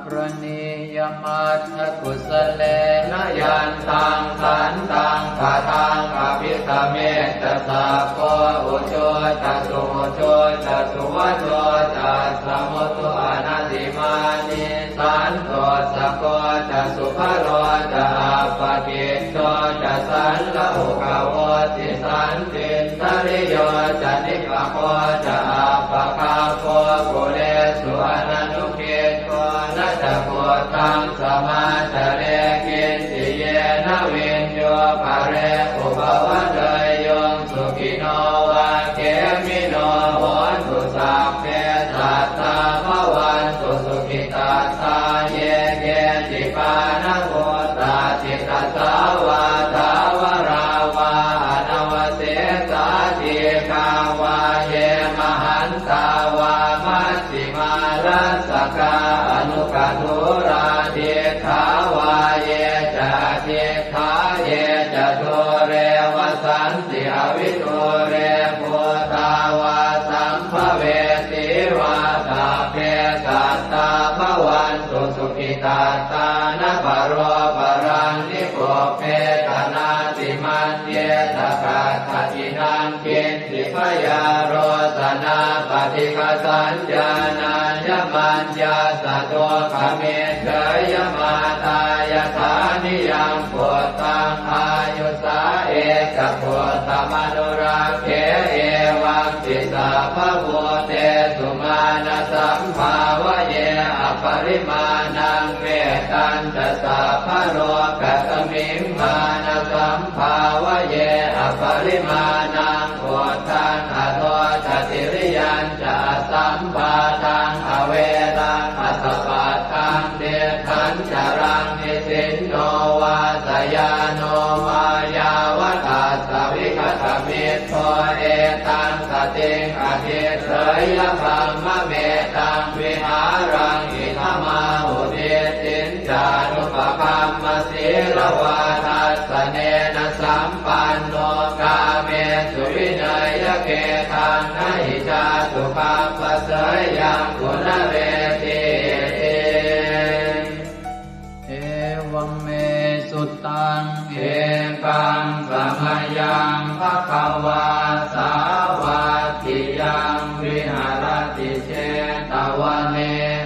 กรณียมัตถกุสเลนะยันตังขันตังคาทังอภิธเมตสัพโพอุโชตสุโชตสุวโชตสมุตุอนัตติมานิสันโตสะโกตสุภโรตอัปปกิตโตจะสันละหุกโวติสันติทริโยจะนิกโคจะอัปปคาโคกุเลสุอนันุเกโตนะจะโพธังสมาจเรกินติเยนะวินโยภะเรอุปวัตเตยงสุขิโนวะเกมิโนโหตุสัพเพสัตตาภวันตุสุขิตาตาเยเกจิปานะโหตาจิตตสาวาทาวราวาอนวเสสาธิกาวาเยมหันตาวามัชฌิมารัสสกาอนุกัตุราเทขาวาเยจะเทขาเยจะโทเรวสันติอวิโทเรพุทาวาสัมภเวติวาตาเพสัตตาภวันตุสุขิตาตานะปโรปรังนิโกเพตนาติมันเยตกาตตินังกินติพยาโรสนาปฏิฆาสัญญาณายมัญญาสะโตขเมเฉยมาตายฐานิยังโพธังอายุสาเอกโพธมนุราเขเอวังติสาภโวเตสุมาณสัมภาวะเยอปริมาณังเวตัญจะสาภโรกัสมิงมาณสัมภาวะเยอปริมาณังโพธังอโทจติริยัญจะสัมปาทังอเวรังอัสสปัตตังเดทันจรังนิสินโนวาสยาโนมายาวตัสสวิคตมิตโตเอตังสติงอธิเสยพัมมะเมตังวิหารังอิทมาหุเดตินจานุปคัมมสีลวาทัสสเนนะสัมปันโนกาเมสุวินัยเกทังนะหิจาตุปัปปะเสยยังกุณเรติเอวังเมสุตังเอกังสมยังภควาสาวัตถิยังวิหารติเชตวันเน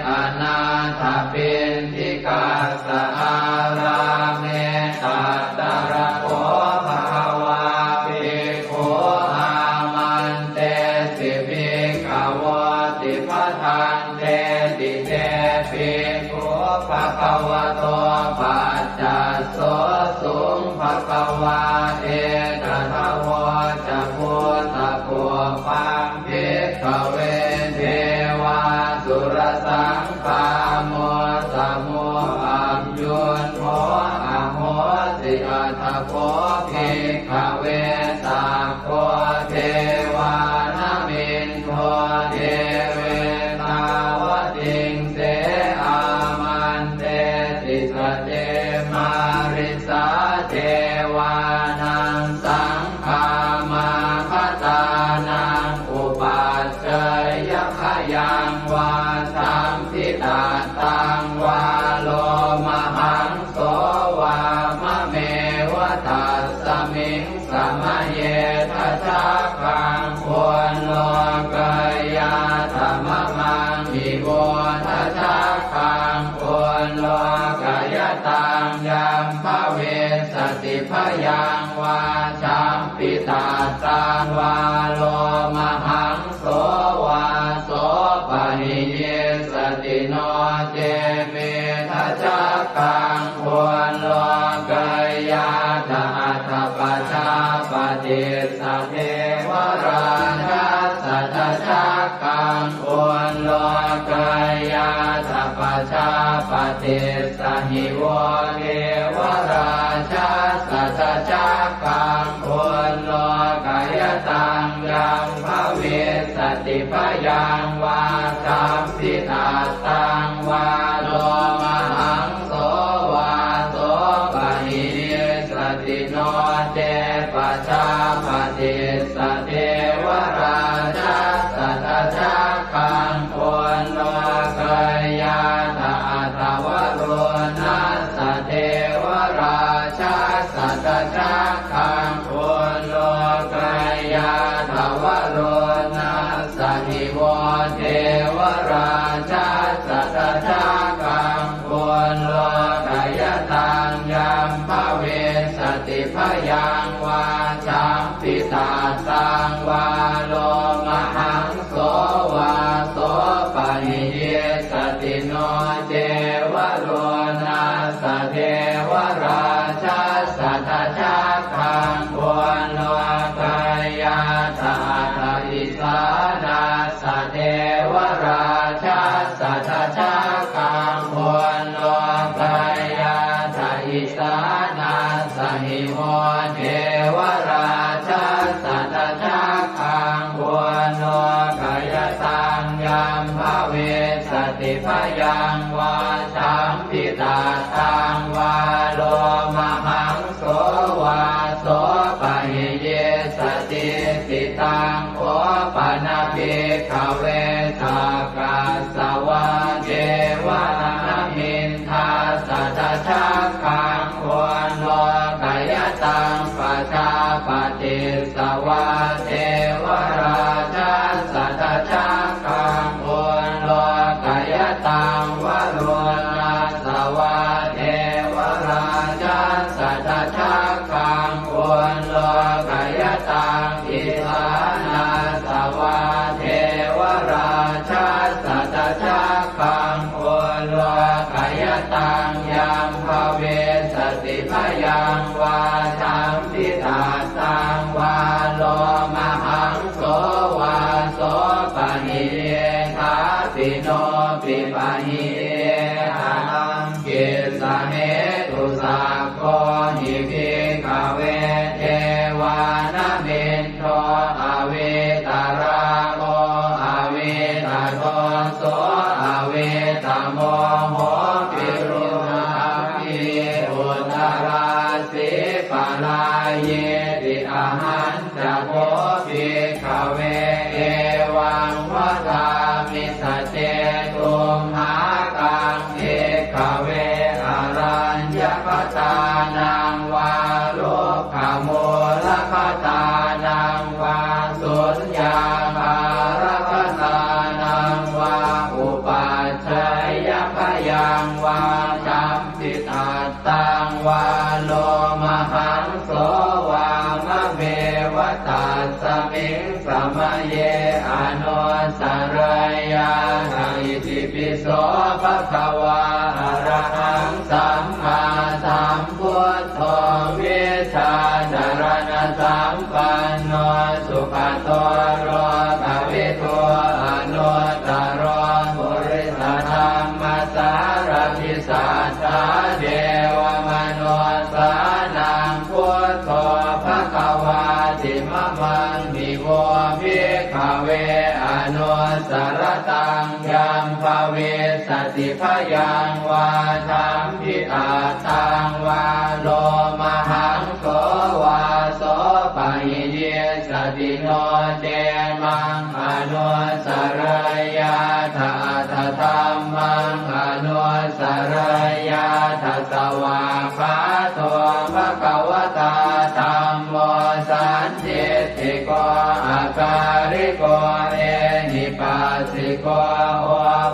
อนาถปิณฑิกาสอาราเมตัตตระโขภควาภิกขุอามันเตสิภิกขวติภัทธังเตติเตภิกขุภควโตปัจจัสโสสุงภควาเอตถาวจะพุทธภูปังภิกขเวเทวาสุรสังฆาโมสมุอัมยุนโมอโหสิอัตถโพภิกขเวสัพโพเทวานามินโทเทเวตาวติงเสอามันเตติสเตมาริสาเทวานังสังฆามาคตานังอุปัชฌยขยังวาสัมพิตาตังวาโลมหังโสวามะเมวะตัสสะ มิงสมะเยทัสสะกังควรโลกายาธรรมมังอิโวทัสสะกังควรโลกายตังยัมภเวสติพยังวาชัมปิตาตังวาโลมหังโสวาโสปะหิเยสติโนเจเมทัสสะกังควรโลกายาธาตุปัจจาปฏิสัทเทวราชาสัทธะกังควรโลกายาธาปัจจาปฏิสหิโวเทวราชาสัทธะกังควรโลกายตังยัมภเวสติพยังวาชัมปิตาตังวาโลมหังโสวาโสปะหิเยสติโนเจปัจจาปฏิสัทเทวราชาสัทธะกังควรโลกายาธาตวโรนัสสะเทวราชาสัทธะกังควรโลกายาธาวโรนัสสะหิโวเทวราชาสัทธะกังควรโลกายตังยัมภเวสติพยังวาชัมปิตาตังวาโลมหังโสวาโสปะหิเยสติโนเจวโรนัสสะเทวราชาสัทธะกังควรโลกายาธาตุอิสานาสะเทวราชาสัทธะกังควรโลกายาธาอิสานาสหิโมเทวราชาสัทธะกังควรโลกายตังยัมภเวสติพยังวาชัมปิตาตังวาโลมหังโสวาโสปะหิเยสติติตังโอปะนาภิกขเวสักกัสสวะเจวะนามินทาสัทธะกังควรโลกายตังปัจจาปฏิสวะเทวราชาสัทธะกังควรโลกายตังวโรนัสสวะเทวราชาสัทธะกังควรโลกายตังอิสานาสวะเทวราชาสัทธะกังควรโลกายตังยัมภเวสติพยังวาชัมปิตาตังวาโลมหังโสวาโสปะหิเยทาปิโนปิปะหิเยหังกิสะเหตุสักโคหิภิกขเวเทวานะเมนโทอเวตาราโมอเวตาโทโสอเวตาโมโหปิรุณาภิอุตตราสิปะลาเยติอาหันจะโพภิกขเวเอวังวะทามิสเจตุมหากังเอกขเวอารัญญปตานังวาโลกขโมลคตานังวาสุญญาภารคตานังวาอุปัชฌยพยังวาชัมปิตาตังวาโลมหังโสวามะเมวตัสสมิงสมะเยอนุสรยาอิติปิโสภะคะวาอะระหังสัมมาสัมพุทโธวิชาจารณะสัมปันโนสุขโตโรภวิโตอนุตตรบุริสธรรมสารพิสัทธาเดวมนุสานังพุทโธภะคะวาติมะมังมิโวภิกขเวอนุสรตังยัมภเวสติพยังวาชัมปิตาตังวาโลมหังโสวาโสปะหิเยสติโนเจมังอนุสรยาธาธรรมังอนุสรยาธสวาคาโตภะคะวตาธัม สันติติโกอาการิโกเอหิปัสสิโกโอ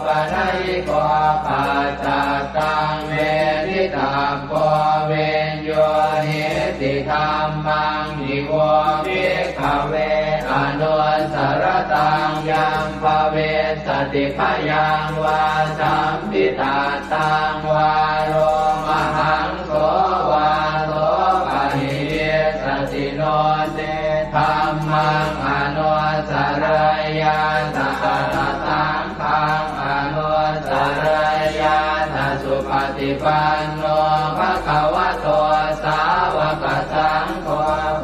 ปนัยโกปัจจตังเวทิตาโกเวญโยหิติธัมมังนิโวภิกขเวอนุสรตังยัมภเวสติพยังวาสัมปิตาตังวาโรมหังโสวาโสปะหิสติโนเตธัมมังอนุสรยาตะสังฆังอนุสรยาตสุปฏิปันโนภะคะวะโตสาวกสังโฆ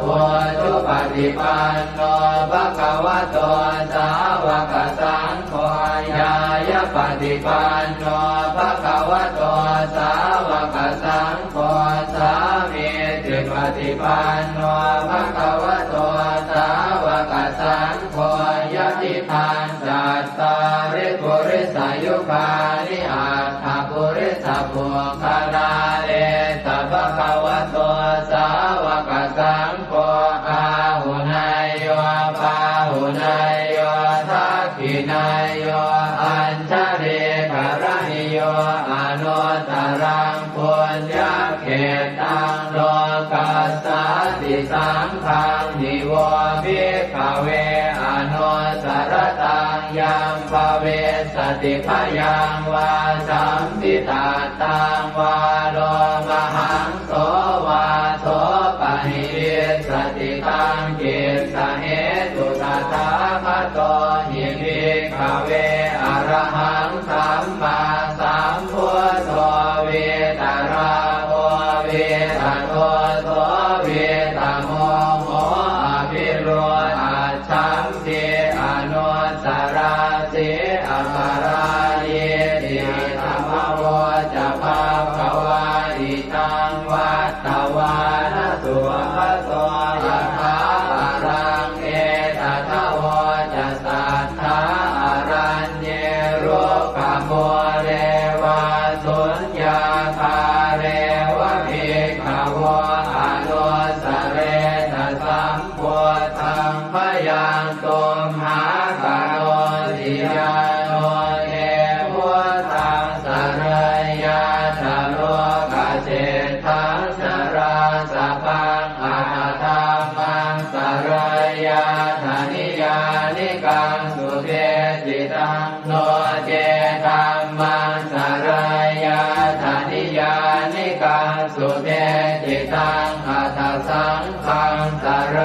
พุทธุปฏิปันโนภะคะวะโตสาวกสังโฆญาญาปฏิปันโนภะคะวะโตสาวกสังโฆสามีจิปฏิปันโนภะคะวะโตสาวกสังโฆยะติทานจัตตาริปุริสายุคานิอัตถปุริสปุคลาเอตภะคะวะโตสาวกสังโฆอาหุนายโยปาหุนายโยทักขินายโยอัญชริกรณิโยอนุตตรังปุญญเขตังโลกัสสติสังฆังนิโวภิกขเวอนุสรตังยัมภเวสติพยังวาสัมปิตาตังวาโลมหังโสวาโสปะหิสติตังกิสสะเหตุตถาคตหิภิกขเวอรหังสัมมาสัมพุทโธเวตราโอเวตโตโสเวตโมโหอภิโรอาชัมเทอนุสราเสอปาราเยติธรรมโวจะภาควาอิตังวัตตวานสุภโสยะถาอารังเอตถาวจะสัทธาอารัญเยโรกโมเรวาสุญญาคาเรวะภิกขวะอนุสเรตสัมโพธังพยังตุมหากโนติยาโนเอพุทธังสรยาชโลกเจตังสราสพังอาธรรมังสรยาธนิยานิกังสุเทจิตังโนเจธัมมังสรยาธนิยานิกังสุเทจิตังอัตถสังฆังสร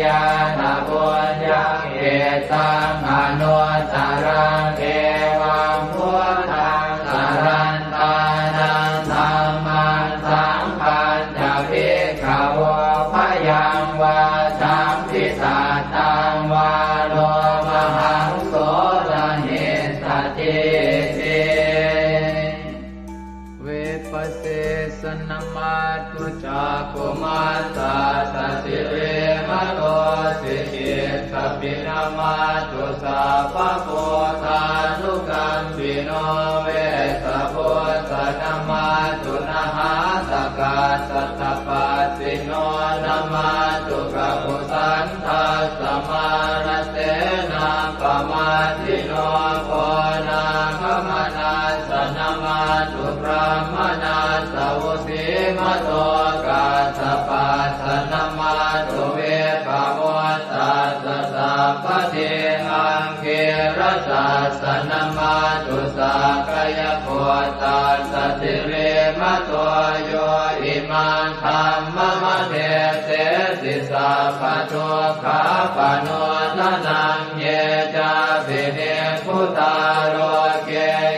ยาธปุญญเขตังอนุสรังเอวังพุทธังสรันตานังธัมมังสังฆังจะภิกขวะพยังวาสัมภิสาตังวาโลมหังโสรหิสติเตเวปัสเสสนมาตุจักขุมาตาสสิเรมโตสิกิสปินามาตุสัพพะโพธานุกัมปิโนเวสะโพธนามาตุนะหาตกาสัตตปัสสิโนนามาตุกะปุสันทัสสมานเสนาปมาทิโนโพนาคมนาสนามาตุพระมนาสวุสีมโตกาสปัสสนามาตุเวปโมตัสสะสัพพะเทอังเกรสัสสนามาตุสักกายโพตัสสะติเรมโตโยอิมังธัมมะมะเทเสสิสัพพะทุกขาปโนทนังเยจาภิเนพุทธาโรเก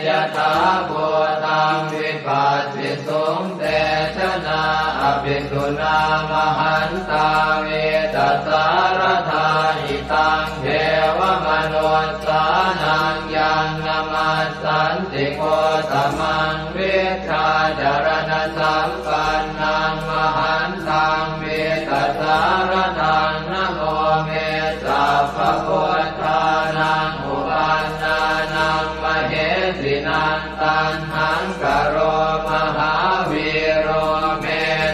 ยถาภูตังวิปัสสิสุงเตชนะอภิสุนามหันตาเวตัสสารธาอิตังเทวมนุสสานังยังนามัสสันติโกตมังวิชาจารณสัมปันนังมหันตังเวตัสสารทังนะโมเมสัพพะพุทธานังอุปันนานังมเหสินังตันหังกโรมหาวีโรเม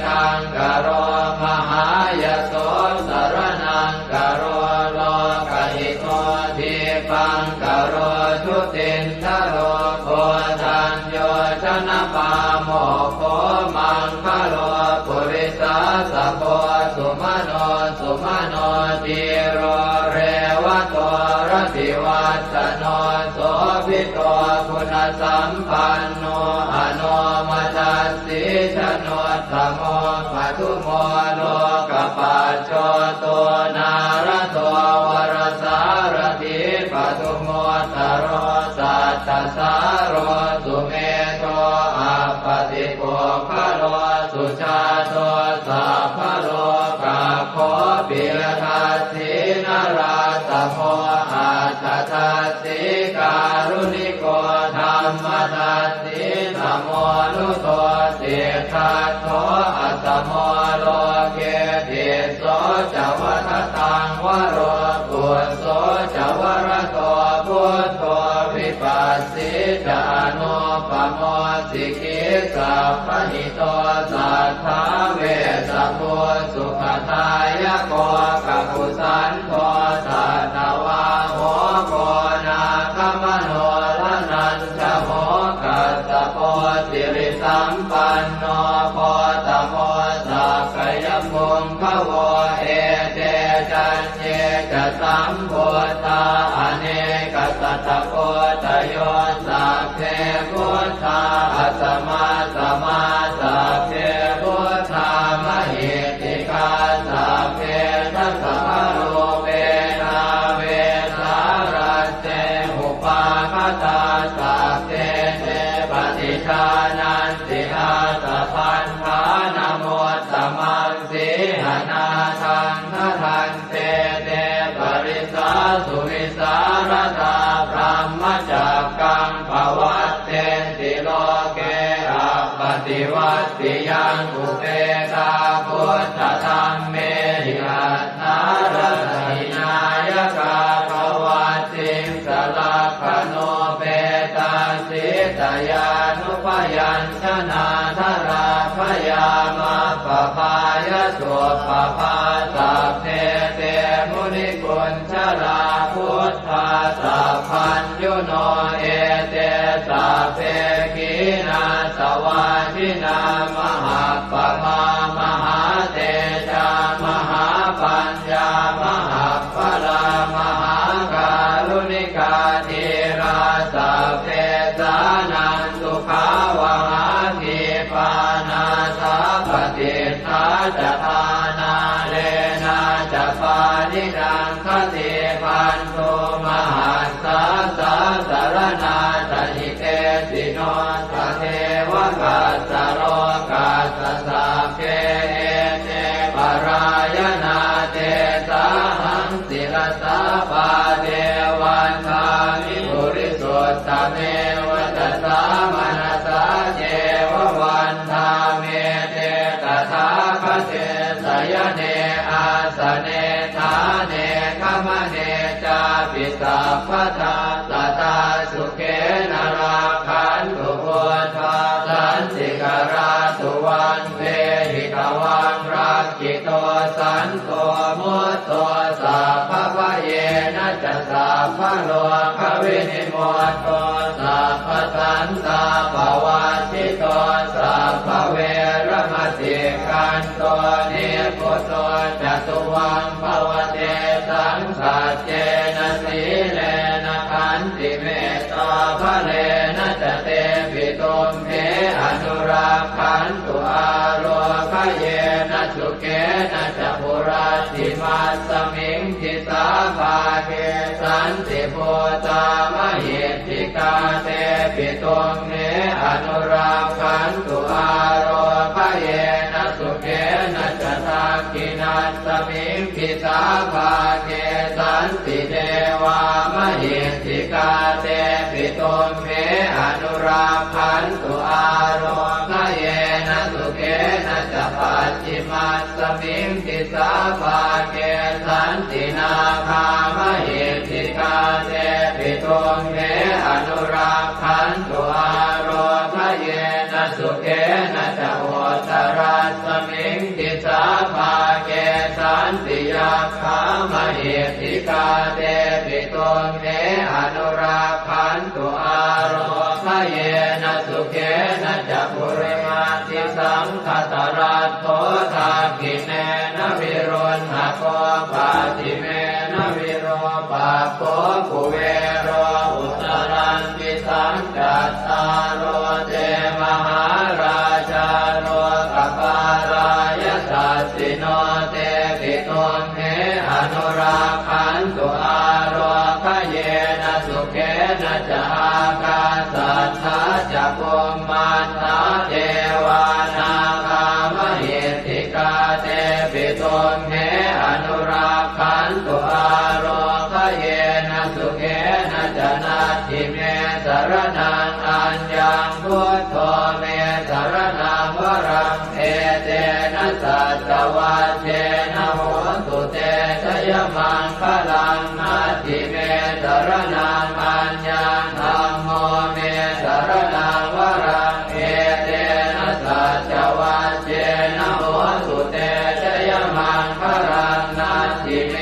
ทังกโรมหายโสสโร สุมาโนติโรเรวะโตรติวัตโนโสภิโตคุณสัมปันโนอโนมัสสิชโนตโมปัทุโมโลกปัจโจโตนารโตวรสารถิปัทุโมตโรสัตตสารโรสุเมโตอัปปติโกภโลสุชาโตสัพพโลกาโคปิยทัสสินาราสโมอัตถทัสสิการุณิโกธรรมทัสสิสมโมนุโตเสทัสโตอัสสโมโลเกติโสจวัฏตังวโรกุโสจวรโตพุทโธวิปัสสิจานุปโมสิกิสัพพหิโตสัทธาเวสสุสุขทายโกกัปปุสันโตสัตวาโหโกนาคมโนลนันจโมกัสสโปสิริสัมปันโนโพตโมสักขยมุงขโวเอเตจันเยจะสัมโพธาอเนกสัตตโพธโยสัพเพพุทธาอัสสมาสมาสัพเพพุทธามหิติกาสัพเพทัสสะโลเวนาเวสารัสเตอุปาคตาสัพเพเตปฏิชานันติอาสะพันธานโมตตมังสีหนาทังทันเตเตปริสาสุวิสารตาพรหมจักกังภวัตเตติโลเกอัปปติวัตติยังอุเปกาพุทธธรรมเมหิอัตถารถินายกาภวัตติสลักขโนเปตาสิตยานุปยัญชนะธราพยามาปภายสุปภาสัพเพเตมุนิกุญชลาพุทธาสัพพัญญุโนเอเตสัพเพขีนาสวาทินามหาปมามหาเตจามหาปัญญามหาพลามหาการุณิกาธีราสัพเพสานันตุขาวหาทีปานาสัพพติทาจทานาเลนะจะปานิดังคติพันโทมหัสสะสะสารนาตหิเตสิโนทะเทวกัสสะโรกัสสะสัพเพเอเตปรายนาเตสาหังศิลสาปาเทวันทามิปุริสุทธเมวัตสามนัสสะเจววันทาเมเตตถาคเตสยเนอาสเนธาเนขมเนจาปิสัพพทาสตาสุเขนราคันตุพุทธาสันติกราตุวันเวหิตวังรักขิโตสันโตมุตโตสัพพะเยนะจะสัพพะโลกวินิโมตโตสัพพะสันตาภวัติโตสัพพะเวรมติกันโตนิพุตโตจตุวังภวเตสังสัจเจนะสีเลนะขันติเมตตาภะเลนะจะเตปิตุมเหอนุราคันตุอาโรคเยนะสุเกนะจะปุราติมัสสมิงทิสาภาเกสันติโพตามหิทธิกาเตปิตุมเหอนุราคันตุอาโรคเยนะสุเกนะจะทักขินัสสมิงทิสาภาเกสันติเทวามหิทธิกาเตปิตุมเหอนุราคันตุอาโรคเยนะสุเกนะจะปัจฉิมัสสมิงทิสาภาเกสันตินาคามหิทธิกาเตปิตุมเหอนุราคันตุอาโรคเยนะสุเกนะจะโหตรัสสมิงทิสาภาเกสันติยาคามหิทธิกาเตปิตุมเหอนุราคันตุอาโรค เยนะสุเขนะจักขุริมาติสังคตรัตโตทากิเนนะวิรุณหะโกปาติเมนะวิโรปาโกกุเวโรอุตรันติสังกัตตาโรเตมหาราชาโรกปารายสัสสิโนเตปิตุมเหอนุราคันตุอาโรคเยนะสุเขนะจะอากาสัทธาจะกุมมันตาเทวานากามหิติกาเตปิตุมเหอนุราคันตุอาโรคเยนะสุเขนะจะนาทิเมสรนังอัญญังพุทโธเมสรนังวรังเอเตนะสัจวัชเชนะโหตุเตชยมังคลังนาทิเมสรนังอัญญังธัมโมเมสรนังวรังเอเตนะสัจวัชเชนะโหตุเตชยมังคลังนาทิเม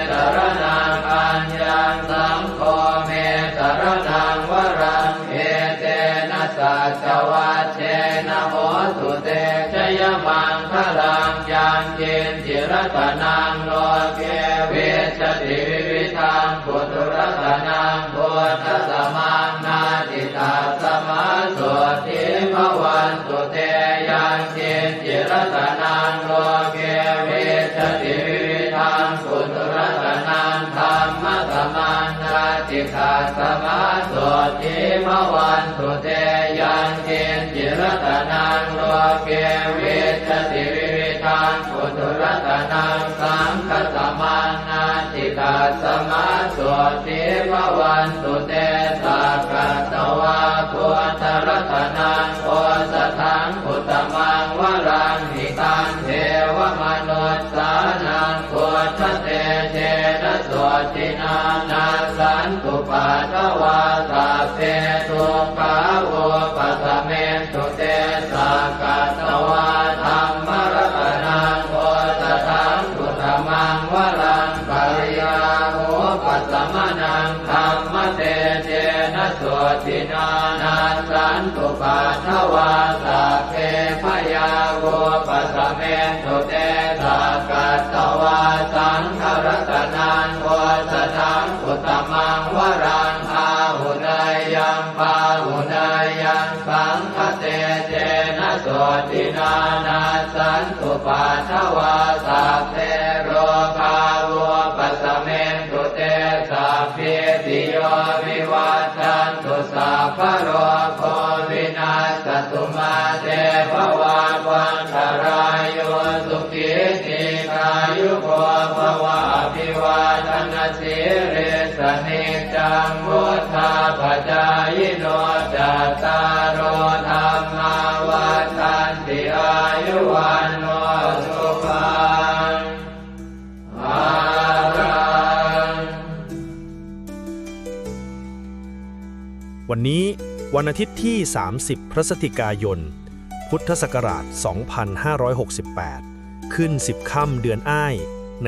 สรนังอัญญังสังโฆเมสรนังวรังเอเตนะสัจวัชเชนะโหตุเตชยมังคลังยังเจนจิรตนังโลเกเวชติวิวิธังปุถุรตนังโพธสมังนาติตาสมาโสติภวันตุเตยังเจนจิรตนังโลเกเวชติวิวิธังปุถุรตนังธรรมสมังนาติตาสมาโสติภวันตุเตยังเจนจิรตนังโลเกเวชติวิวิธังปุถุรตนังสังฆสมังนาติตาสมาโสติภวันตุเตสักกตวาพุทธรัตนังโอสถังอุตมังวรังหิตังเทวมนุสสานังพุทธเตเจนะโสตินานาสันตุปัฏฐวาสัพเพทุกขาโวปัสสเมตุเตสักกตวาธัมมรัตนังโอสถังอุตมังวรังปริยาโหปัสสมนังธัมมเตเจนะโสตินานาสันตุปัฏฐวาสัพเพพยาโวปัสสเมตุเตสักกตวาสังฆรัตนังโอสถังอุตมังวรังอาหุนายยังปาหุนายยังสังฆเตเจนะโสตินานาสันตุปัฏฐวาสัพเพโรคาโวปัสสเมตุเตสัพเพติโยวิวัชชันตุสัพพะโรโควินาศตุมาเตภวัตวันตรายโยสุขีติกายุโกภวะอภิวาทนาสิริสนิจังวุฒาปจายโนจัตตารโอธรรมาวัฏันติอายุวันโนสุขังภลัง วันนี้วันอาทิตย์ที่ 30 พฤศจิกายน พุทธศักราช 2568 ขึ้น 10 ค่ำเดือนอ้ายใน